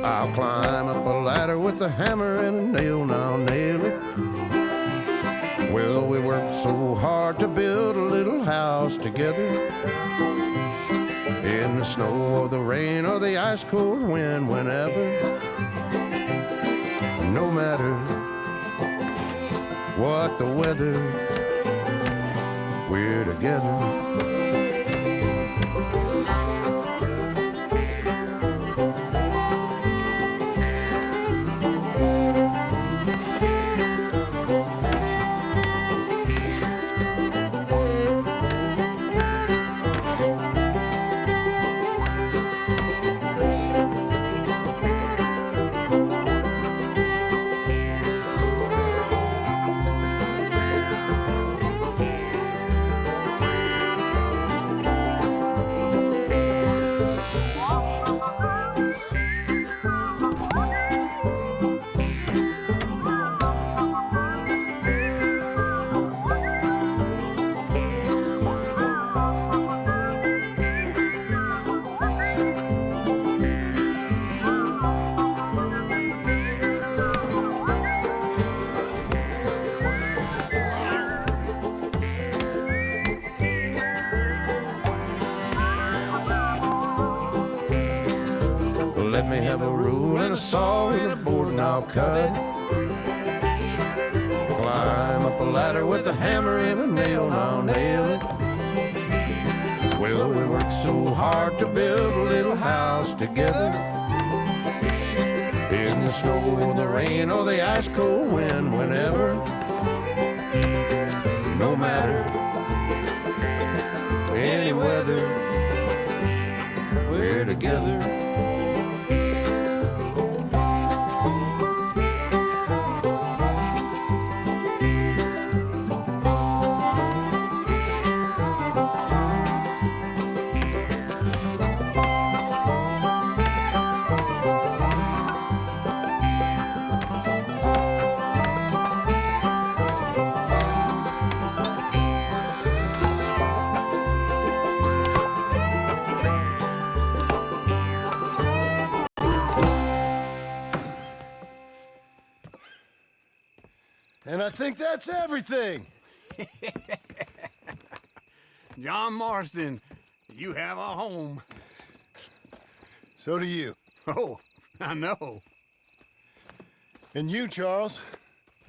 S: I'll climb up a ladder with a hammer and a nail, and I'll nail it. Well, we worked so hard to build a little house together. In the snow or the rain or the ice cold wind, whenever. No matter what the weather, we're together. Let me have a rule and a saw and a board and I'll cut. Climb up a ladder with a hammer and a nail and I'll nail it. Well, we worked so hard to build a little house together. In the snow or the rain or the ice cold wind, whenever. No matter any weather, we're together.
A: And I think that's everything.
B: John Marston, you have a home.
A: So do you.
B: Oh, I know.
A: And you, Charles,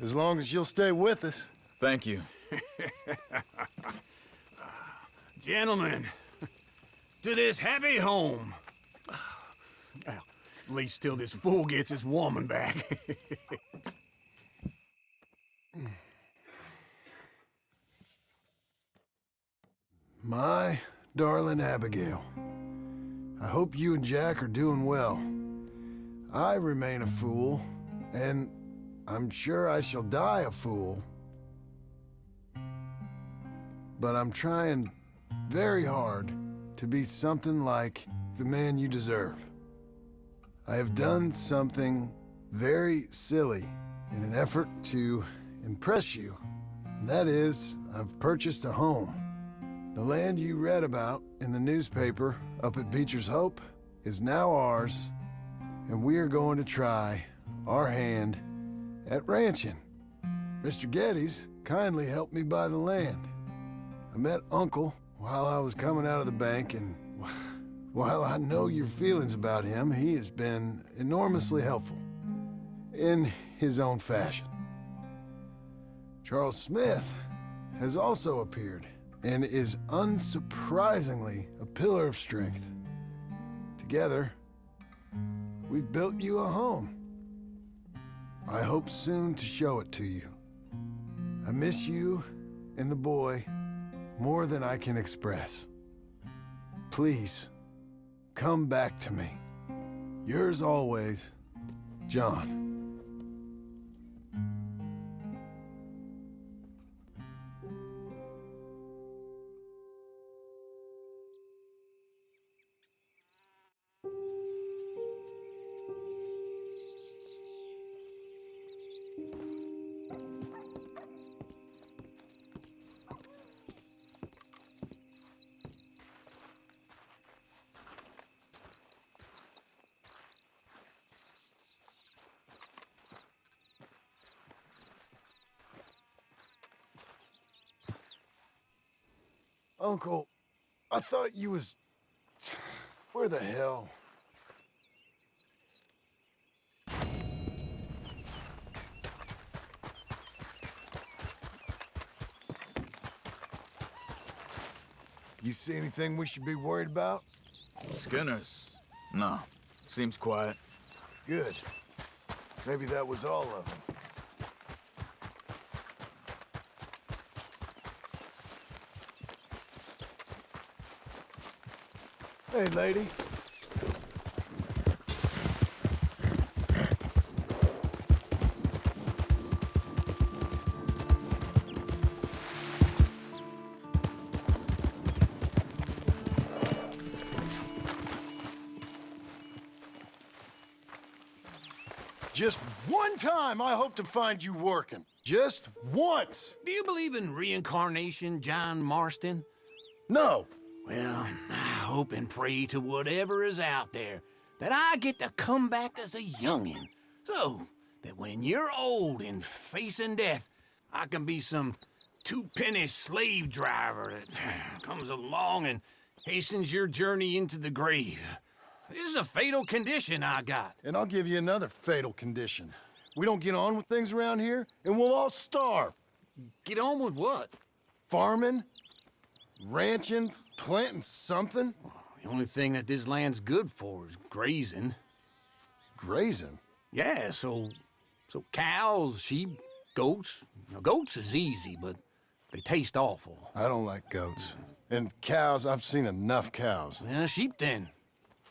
A: as long as you'll stay with us.
E: Thank you.
B: Gentlemen, to this happy home. Well, at least till this fool gets his woman back.
A: My darling Abigail, I hope you and Jack are doing well. I remain a fool, and I'm sure I shall die a fool. But I'm trying very hard to be something like the man you deserve. I have done something very silly in an effort to impress you. And that is, I've purchased a home. The land you read about in the newspaper up at Beecher's Hope is now ours, and we are going to try our hand at ranching. Mr. Geddes kindly helped me buy the land. I met Uncle while I was coming out of the bank, and while I know your feelings about him, he has been enormously helpful in his own fashion. Charles Smith has also appeared and is unsurprisingly a pillar of strength. Together, we've built you a home. I hope soon to show it to you. I miss you and the boy more than I can express. Please, come back to me. Yours always, John. Uncle, I thought you was... Where the hell? You see anything we should be worried about?
M: Skinners? No. Seems quiet.
A: Good. Maybe that was all of them. Hey, lady. Just one time I hope to find you working. Just once.
B: Do you believe in reincarnation, John Marston?
A: No.
B: Well, I hope and pray to whatever is out there that I get to come back as a youngin', so that when you're old and facing death, I can be some two-penny slave driver that comes along and hastens your journey into the grave. This is a fatal condition I got.
A: And I'll give you another fatal condition. We don't get on with things around here, and we'll all starve.
B: Get on with what?
A: Farming, ranching, planting something.
B: The only thing that this land's good for is grazing.
A: Grazing?
B: Yeah, so cows, sheep, goats. Now, goats is easy, but they taste awful.
A: I don't like goats. And cows, I've seen enough cows.
B: Yeah, sheep then.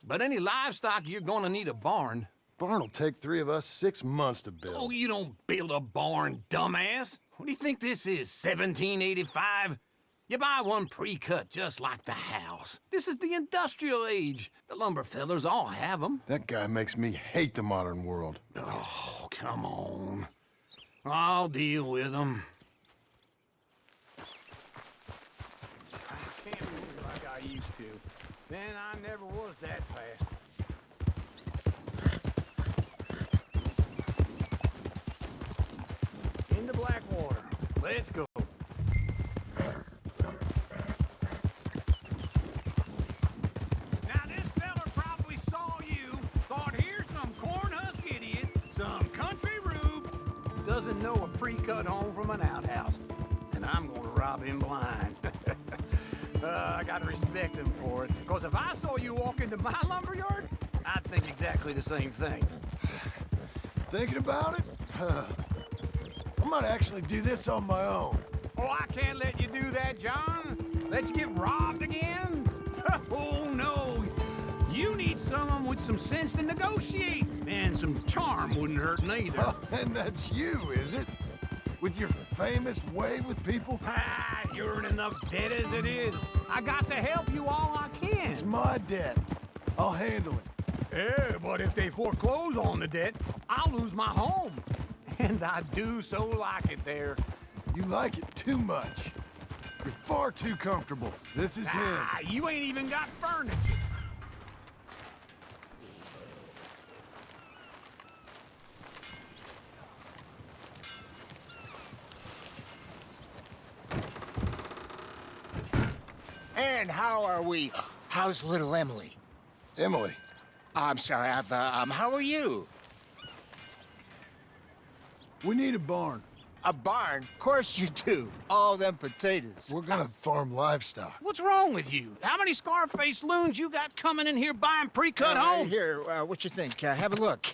B: But any livestock, you're gonna need a barn.
A: Barn will take 3 of us 6 months to build.
B: Oh, you don't build a barn, dumbass. What do you think this is, 1785? You buy one pre-cut just like the house. This is the industrial age. The lumber fellers all have them.
A: That guy makes me hate the modern world.
B: Oh, come on. I'll deal with them. I can't move like I used to. Then I never was that fast. Into Blackwater. Let's go. Now this fella probably saw you, thought here's some corn husk idiot, some country rube, doesn't know a pre-cut home from an outhouse. And I'm gonna rob him blind. I gotta respect him for it. Because if I saw you walk into my lumberyard, I'd think exactly the same thing.
A: Thinking about it? I might actually do this on my own.
B: Oh, I can't let you do that, John. Let you get robbed again? Oh, no. You need someone with some sense to negotiate. And some charm wouldn't hurt neither.
A: Oh, and that's you, is it? With your famous way with people?
B: Ah, you're in enough debt as it is. I got to help you all I can.
A: It's my debt. I'll handle it.
B: Yeah, but if they foreclose on the debt, I'll lose my home. And I do so like it there.
A: You like it too much. You're far too comfortable. This is him.
B: You ain't even got furniture.
D: And how are we? How's little Emily?
A: Emily?
D: I'm sorry, how are you?
A: We need a barn.
D: A barn? Of course you do. All them potatoes.
A: We're gonna farm livestock.
B: What's wrong with you? How many Scarface loons you got coming in here buying pre-cut homes?
D: Here, what you think? Have a look.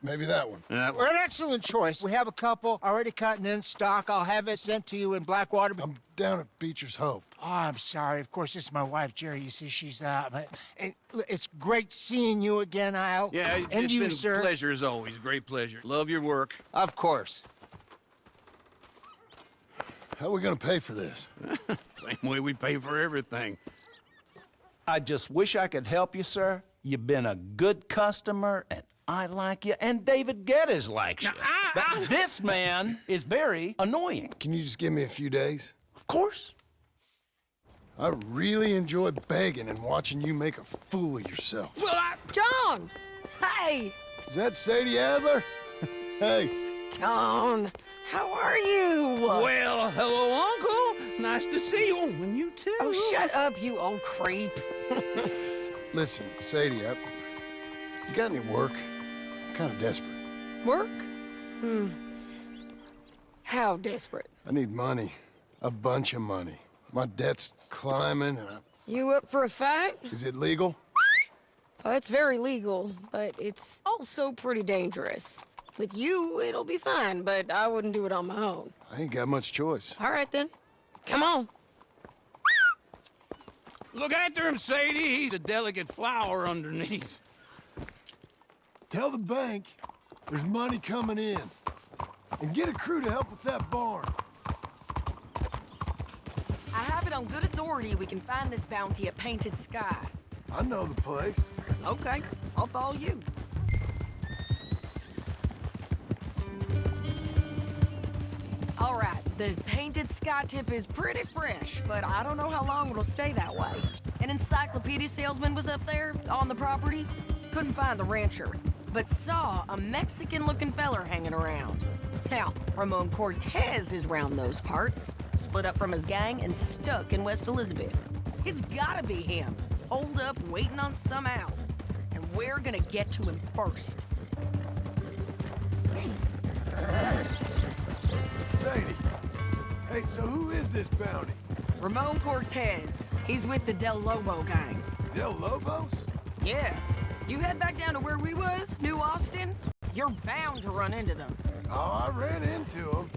A: Maybe that one.
D: We're an excellent choice. We have a couple already cut and in stock. I'll have it sent to you in Blackwater.
A: I'm down at Beecher's Hope.
D: Oh, I'm sorry. Of course, this is my wife, Jerry. You see, she's it's great seeing you again, Al.
B: Yeah, it's
D: you,
B: been
D: sir.
B: a pleasure as always. Great pleasure. Love your work.
D: Of course.
A: How are we gonna pay for this?
B: Same way we pay for everything.
G: I just wish I could help you, sir. You've been a good customer, and I like you, and David Geddes likes you. But this man is very annoying.
A: Can you just give me a few days?
G: Of course.
A: I really enjoy begging and watching you make a fool of yourself.
L: John! Hey!
A: Is that Sadie Adler? Hey.
L: John, how are you?
B: Well, hello, Uncle. Nice to see you. And you too.
L: Oh, shut up, you old creep.
A: Listen, Sadie, you got any work? I'm kind of desperate.
L: Work? How desperate?
A: I need money. A bunch of money. My debt's climbing and
L: You up for a fight?
A: Is it legal?
L: Oh, it's very legal, but it's also pretty dangerous. With you, it'll be fine, but I wouldn't do it on my own.
A: I ain't got much choice.
L: All right, then. Come on.
B: Look after him, Sadie. He's a delicate flower underneath.
A: Tell the bank there's money coming in. And get a crew to help with that barn.
L: I have it on good authority we can find this bounty at Painted Sky.
A: I know the place.
L: Okay, I'll follow you. All right, the Painted Sky tip is pretty fresh, but I don't know how long it'll stay that way. An encyclopedia salesman was up there on the property. Couldn't find the rancher, but saw a Mexican-looking feller hanging around. Now, Ramon Cortez is round those parts, split up from his gang and stuck in West Elizabeth. It's gotta be him, holed up waiting on some out. And we're gonna get to him first.
A: Sadie, hey, so who is this bounty?
L: Ramon Cortez. He's with the Del Lobo gang.
A: Del Lobos?
L: Yeah. You head back down to where we was, New Austin, you're bound to run into them.
A: Oh, I ran into them.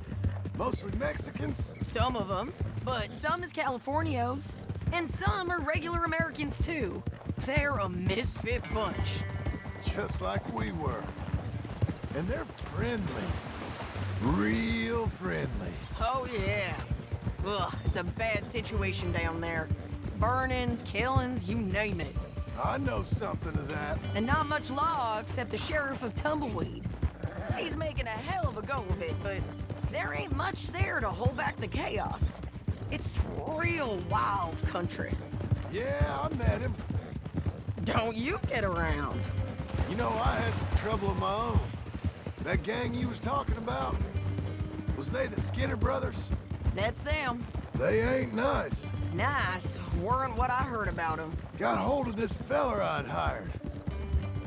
A: Mostly Mexicans.
L: Some of them, but some is Californios. And some are regular Americans, too. They're a misfit bunch.
A: Just like we were. And they're friendly. Real friendly.
L: Oh, yeah. Ugh, it's a bad situation down there. Burnings, killings, you name it.
A: I know something of that.
L: And not much law except the sheriff of Tumbleweed. He's making a hell of a go of it, but there ain't much there to hold back the chaos. It's real wild country.
A: Yeah, I met him.
L: Don't you get around.
A: You know, I had some trouble of my own. That gang you was talking about, was they the Skinner brothers?
L: That's them.
A: They ain't nice.
L: Nice weren't what I heard about them.
A: Got hold of this feller I'd hired.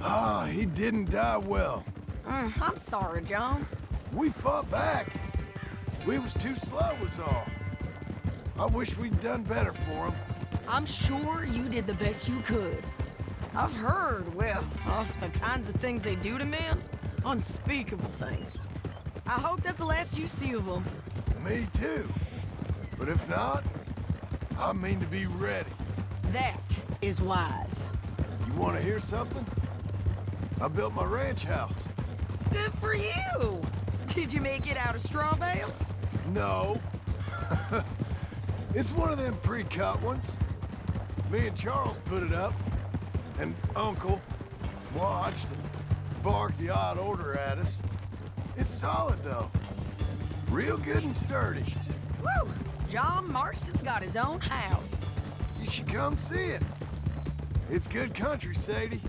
A: Ah, he didn't die well.
L: I'm sorry, John.
A: We fought back. We was too slow was all. I wish we'd done better for him.
L: I'm sure you did the best you could. I've heard, well, the kinds of things they do to men. Unspeakable things. I hope that's the last you see of them.
A: Me too. But if not, I mean to be ready.
L: That is wise.
A: You want to hear something? I built my ranch house.
L: Good for you. Did you make it out of straw bales?
A: No. It's one of them pre-cut ones. Me and Charles put it up, and Uncle watched and barked the odd order at us. It's solid, though. Real good and sturdy.
L: Woo! John Marston's got his own house.
A: You should come see it. It's good country, Sadie,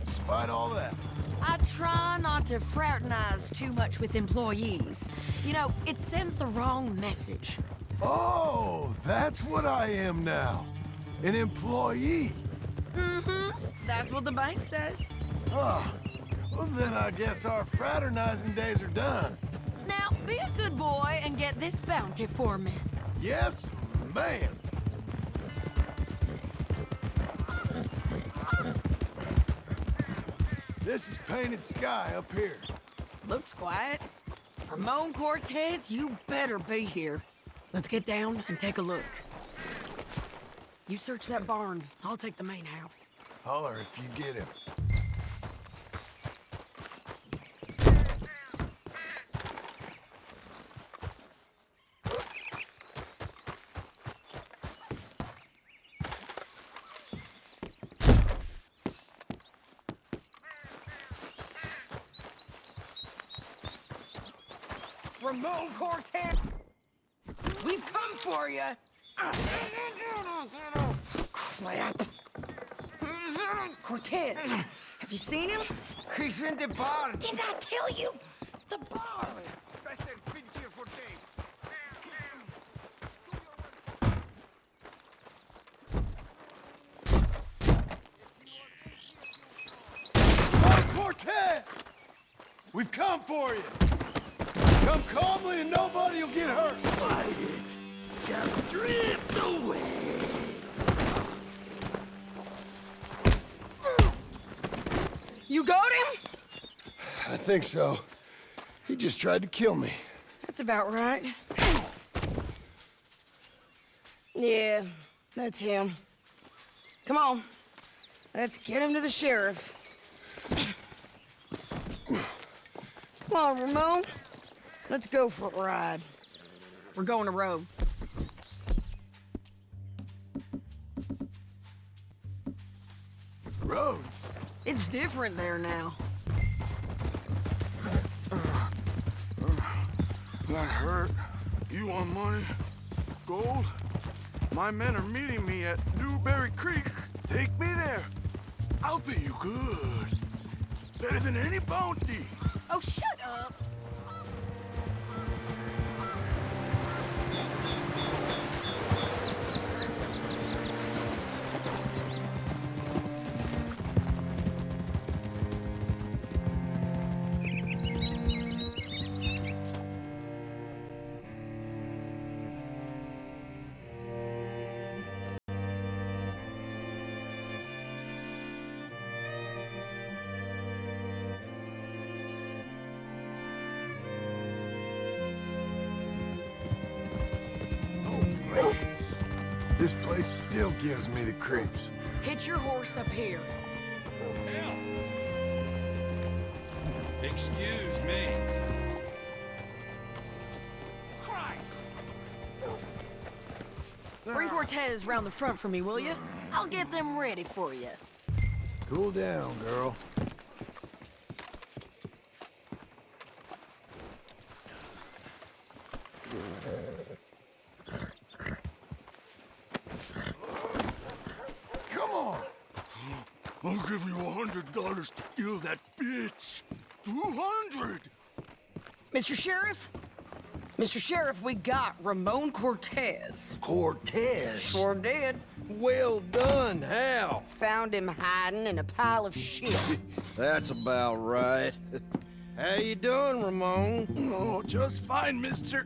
A: despite all that.
L: I try not to fraternize too much with employees. You know, it sends the wrong message.
A: Oh, that's what I am now. An employee.
L: Mm-hmm. That's what the bank says.
A: Oh, well then I guess our fraternizing days are done.
L: Now, be a good boy and get this bounty for me.
A: Yes, ma'am. This is Painted Sky up here.
L: Looks quiet. Ramon Cortez, you better be here. Let's get down and take a look. You search that barn. I'll take the main house.
A: Holler if you get him.
G: Ramon Cortez! We've come for you!
L: Crap. Cortez, have you seen him?
G: He's in the barn!
L: Didn't I tell you? It's the barn!
A: Cortez! We've come for you. Come calmly and nobody will get hurt.
G: Fight it. Just drift away.
K: You got him?
A: I think so. He just tried to kill me.
K: That's about right. Yeah, that's him. Come on. Let's get him to the sheriff. Come on, Ramon. Let's go for a ride. We're going to road.
A: Roads?
K: It's different there now.
P: That hurt. You want money? Gold? My men are meeting me at Newberry Creek. Take me there. I'll pay you good. Better than any bounty.
K: Oh, shut up.
A: This place still gives me the creeps.
K: Hitch your horse up here.
O: Excuse me.
K: Bring Cortez round the front for me, will you? I'll get them ready for you.
A: Cool down, girl.
P: Come on. I'll give you $100 to kill that bitch. 200.
K: Mr. Sheriff? Mr. Sheriff, we got Ramon Cortez.
G: Cortez?
K: Sure did.
G: Well done. How?
K: Found him hiding in a pile of shit.
G: That's about right. How you doing, Ramon?
P: Oh, just fine, mister.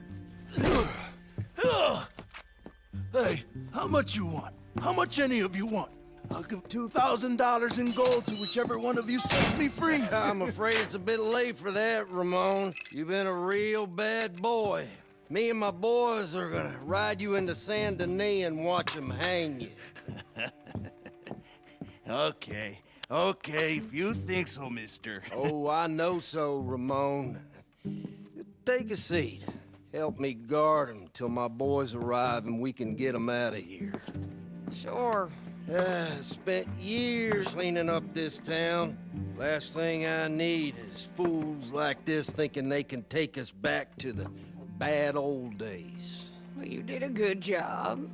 P: Hey, how much you want? How much any of you want? I'll give $2,000 in gold to whichever one of you sets me free.
G: I'm afraid it's a bit late for that, Ramon. You've been a real bad boy. Me and my boys are gonna ride you into Saint Denis and watch them hang you.
P: Okay, if you think so, mister.
G: Oh, I know so, Ramon. Take a seat. Help me guard them till my boys arrive and we can get them out of here.
K: Sure.
G: Spent years cleaning up this town. Last thing I need is fools like this thinking they can take us back to the bad old days.
K: Well, you did a good job.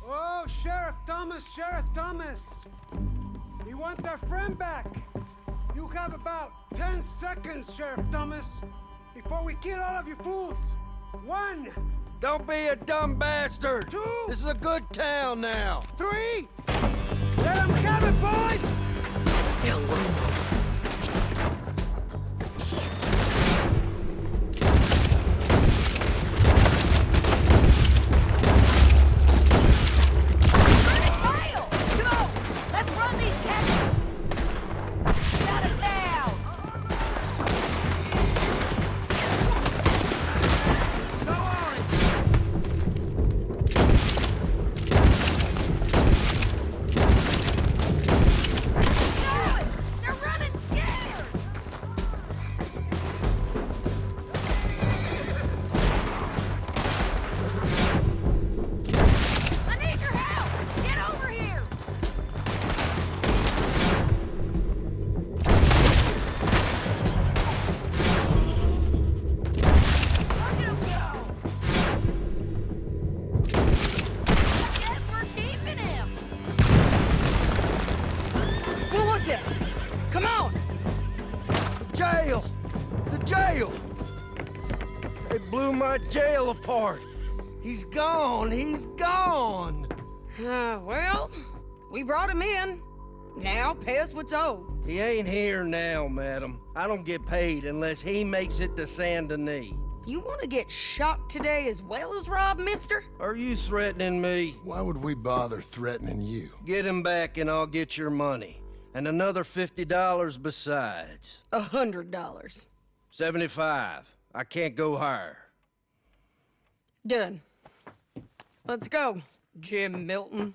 C: Oh, Sheriff Thomas! We want their friend back! You have about 10 seconds, Sheriff Thomas, before we kill all of you fools! 1!
G: Don't be a dumb bastard!
C: 2!
G: This is a good town now!
C: 3! Let them have it, boys!
K: Tell Ramos. They're running
C: Jail! The jail! They blew my jail apart. He's gone. He's gone.
L: Well, we brought him in. Now pay us what's owed.
C: He ain't here now, madam. I don't get paid unless he makes it to Saint Denis.
L: You want to get shot today as well as robbed, mister?
C: Are you threatening me?
A: Why would we bother threatening you?
C: Get him back and I'll get your money. And another $50 besides.
L: $100.
C: 75. I can't go higher.
L: Done. Let's go, Jim Milton.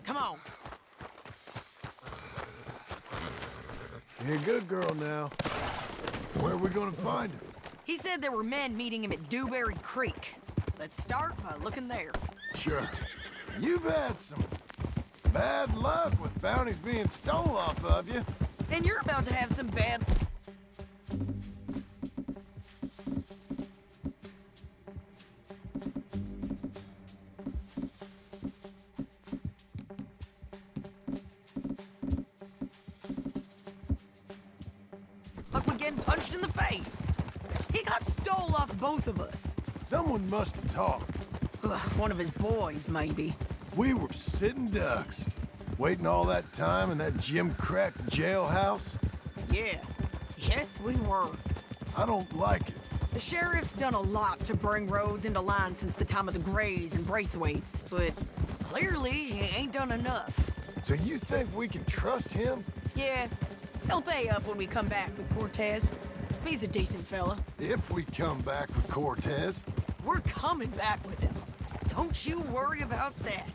L: Come on.
A: Be a good girl now. Where are we gonna find him?
L: He said there were men meeting him at Dewberry Creek. Let's start by looking there.
A: Sure. You've had some bad luck with bounties being stole off of you.
L: And you're about to have some bad... Look, we're getting punched in the face. He got stole off both of us.
A: Someone must have talked.
L: Ugh, one of his boys, maybe.
A: We were sitting ducks, waiting all that time in that gimcrack jailhouse.
L: Yeah. Yes, we were.
A: I don't like it.
L: The sheriff's done a lot to bring roads into line since the time of the Grays and Braithwaites, but clearly he ain't done enough.
A: So you think we can trust him?
L: Yeah, he'll pay up when we come back with Cortez. He's a decent fella.
A: If we come back with Cortez.
L: We're coming back with him. Don't you worry about that.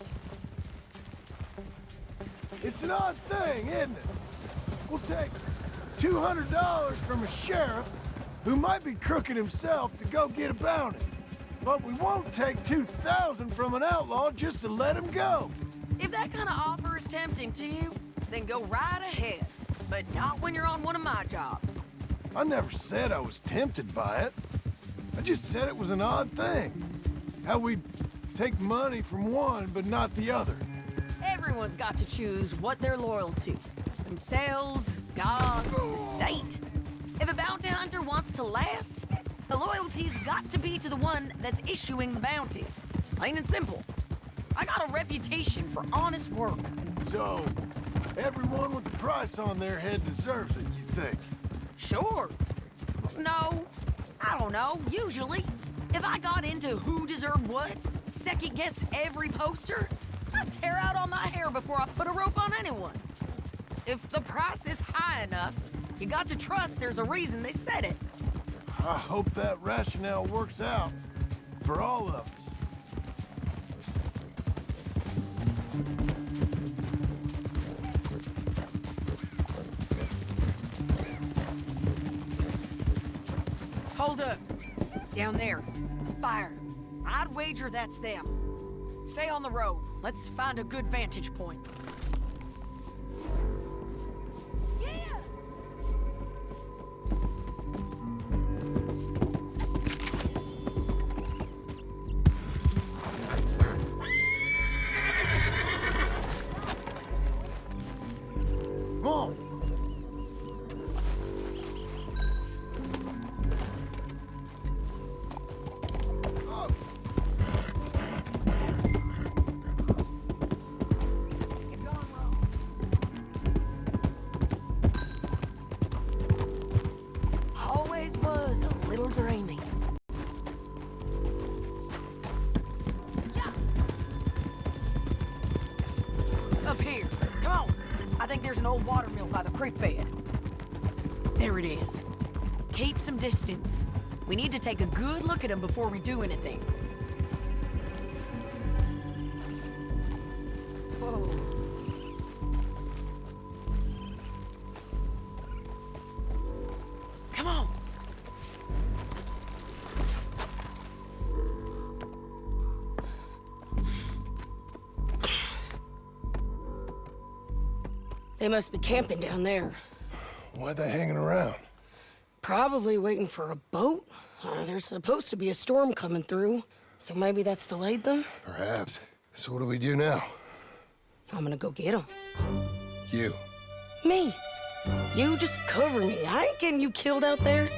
A: It's an odd thing, isn't it? We'll take $200 from a sheriff who might be crooked himself to go get a bounty. But we won't take $2,000 from an outlaw just to let him go.
L: If that kind of offer is tempting to you, then go right ahead. But not when you're on one of my jobs.
A: I never said I was tempted by it. I just said it was an odd thing. How we'd take money from one but not the other.
L: Everyone's got to choose what they're loyal to. Themselves, God, the state. If a bounty hunter wants to last, the loyalty's got to be to the one that's issuing the bounties. Plain and simple. I got a reputation for honest work.
A: So, everyone with a price on their head deserves it, you think?
L: Sure. No, I don't know, usually. If I got into who deserved what, second-guess every poster, I'd tear out all my hair before I put a rope on anyone. If the price is high enough, you got to trust there's a reason they said it.
A: I hope that rationale works out for all of us.
L: Hold up. Down there. Fire. I'd wager that's them. Stay on the road. Let's find a good vantage point.
A: Come on.
L: Always was a little dreamy. Up here. Come on. I think there's an old water mill by the creek bed. There it is. Keep some distance. We need to take a good look at him before we do anything. Whoa. Come on. They must be camping down there.
A: Why are they hanging around?
L: Probably waiting for a boat. There's supposed to be a storm coming through, so maybe that's delayed them?
A: Perhaps. So what do we do now?
L: I'm gonna go get them.
A: You.
L: Me. You just cover me. I ain't getting you killed out there.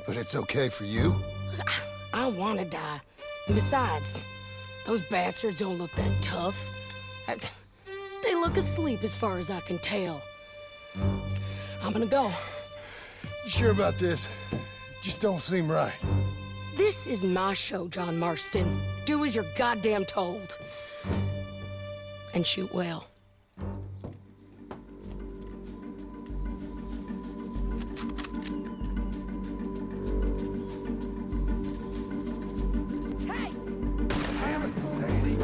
A: But it's okay for you?
L: I want to die. And besides, those bastards don't look that tough. They look asleep as far as I can tell. I'm gonna go.
A: You sure about this? Just don't seem right.
L: This is my show, John Marston. Do as you're goddamn told. And shoot well.
A: Damn it, Sadie.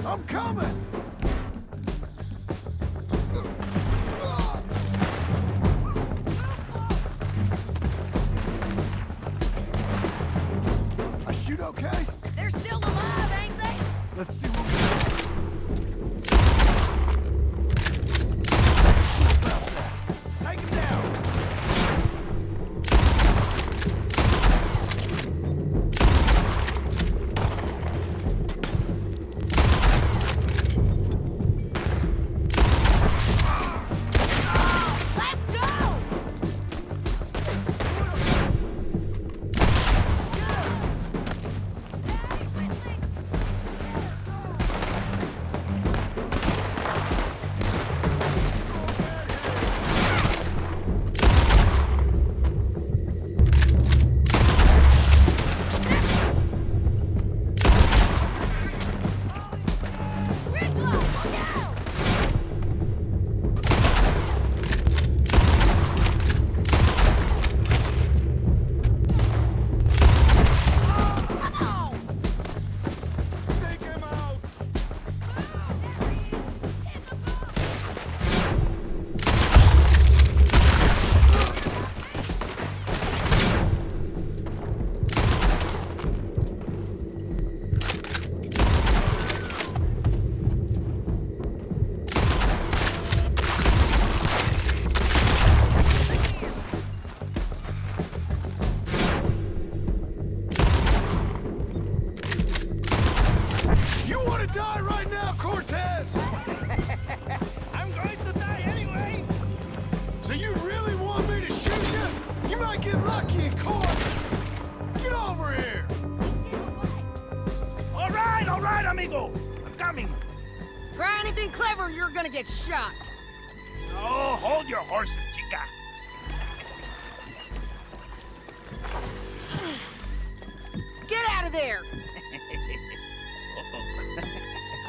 A: I'm coming! I shoot okay?
L: They're still alive, ain't they?
A: Let's see what we got. Take him down!
L: Let's go!
A: You want to die right now, Cortez?
C: I'm going to die anyway!
A: So you really want me to shoot you? You might get lucky in court. Get over here.
C: All right, amigo. I'm coming.
L: Try anything clever, you're gonna get shot.
C: Oh, hold your horses, chica.
L: Get out of there!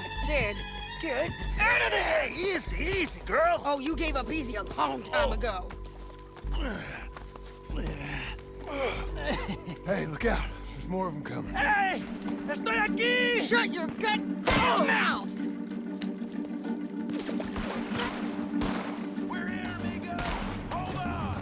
L: I said, get
C: Out of there! Easy, easy, girl.
L: Oh, you gave up easy a long time ago.
A: Hey, look out. There's more of them coming.
C: Hey! Estoy aquí!
L: Shut your goddamn mouth!
C: We're here, amigo! Hold on!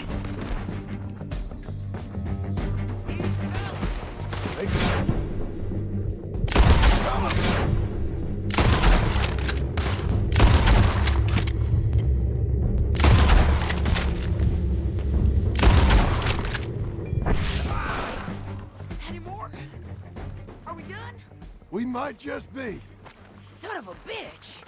L: Any more? Are we done?
A: We might just be.
L: Son of a bitch!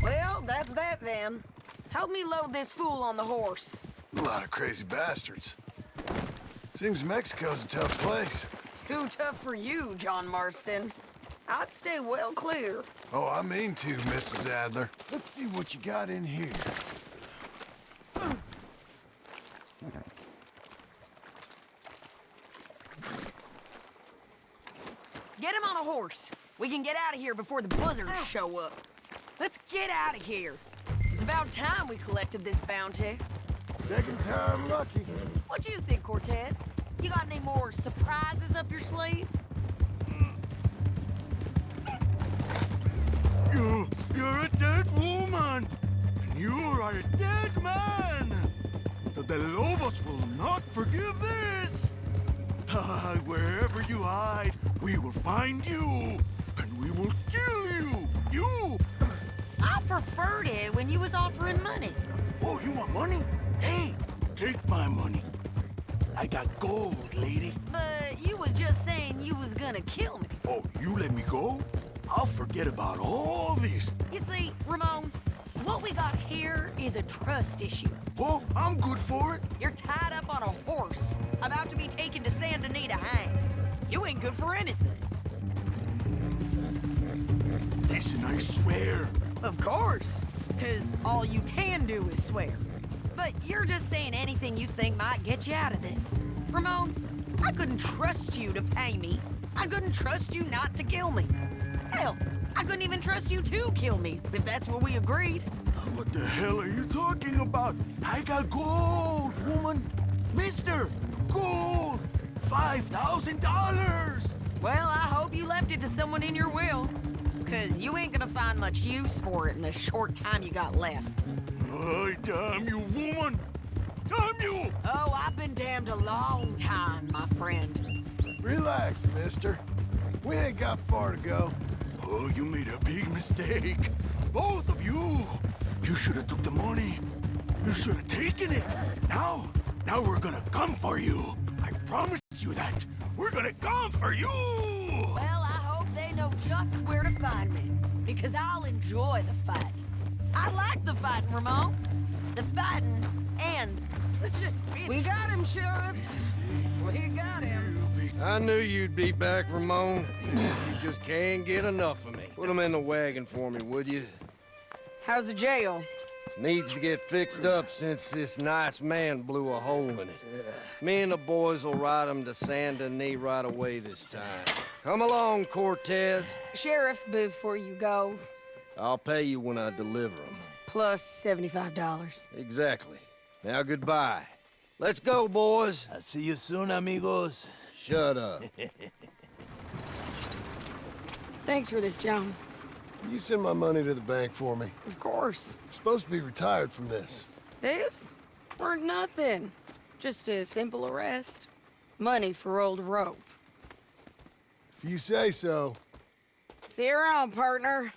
L: Well, that's that then. Help me load this fool on the horse.
A: A lot of crazy bastards. Seems Mexico's a tough place.
L: Too tough for you, John Marston. I'd stay well clear.
A: Oh, I mean to, Mrs. Adler. Let's see what you got in here.
L: Get him on a horse. We can get out of here before the buzzards show up. Let's get out of here. about time we collected this bounty.
A: Second time lucky.
L: What do you think, Cortez? You got any more surprises up your sleeve?
P: You're a dead woman, and you are a dead man. The Lobos will not forgive this. Wherever you hide, we will find you, and we will kill you. You!
L: I preferred it when you was offering money.
P: Oh, you want money? Hey, take my money. I got gold, lady.
L: But you was just saying you was gonna kill me.
P: Oh, you let me go? I'll forget about all this.
L: You see, Ramon, what we got here is a trust issue.
P: Oh, I'm good for it.
L: You're tied up on a horse, about to be taken to Saint Denis to hang. You ain't good for anything.
P: Listen, I swear.
L: Of course, because all you can do is swear. But you're just saying anything you think might get you out of this. Ramon, I couldn't trust you to pay me. I couldn't trust you not to kill me. Hell, I couldn't even trust you to kill me, if that's what we agreed.
P: What the hell are you talking about? I got gold, woman. Mister, gold. $5,000.
L: Well, I hope you left it to someone in your will. Because you ain't gonna find much use for it in the short time you got left.
P: Oh, damn you, woman! Damn you!
L: Oh, I've been damned a long time, my friend.
A: Relax, mister. We ain't got far to go.
P: Oh, you made a big mistake. Both of you. You should have took the money. You should have taken it. Now we're gonna come for you. I promise you that. We're gonna come for you!
L: Well, I hope they know just where to find me. Because I'll enjoy the fight. I like the fighting, Ramon. The fighting, and let's just finish. We got him, Sheriff. We got him.
T: I knew you'd be back, Ramon. You just can't get enough of me. Put him in the wagon for me, would you?
L: How's the jail?
T: Needs to get fixed up since this nice man blew a hole in it. Me and the boys will ride him to Saint Denis right away this time. Come along, Cortez.
L: Sheriff, before you go.
T: I'll pay you when I deliver him.
L: Plus $75.
T: Exactly. Now goodbye. Let's go, boys.
G: I'll see you soon, amigos.
T: Shut up.
L: Thanks for this, John.
A: You send my money to the bank for me.
L: Of course.
A: I'm supposed to be retired from this.
L: This? Weren't nothing. Just a simple arrest. Money for old rope.
A: If you say so.
L: See you around, partner.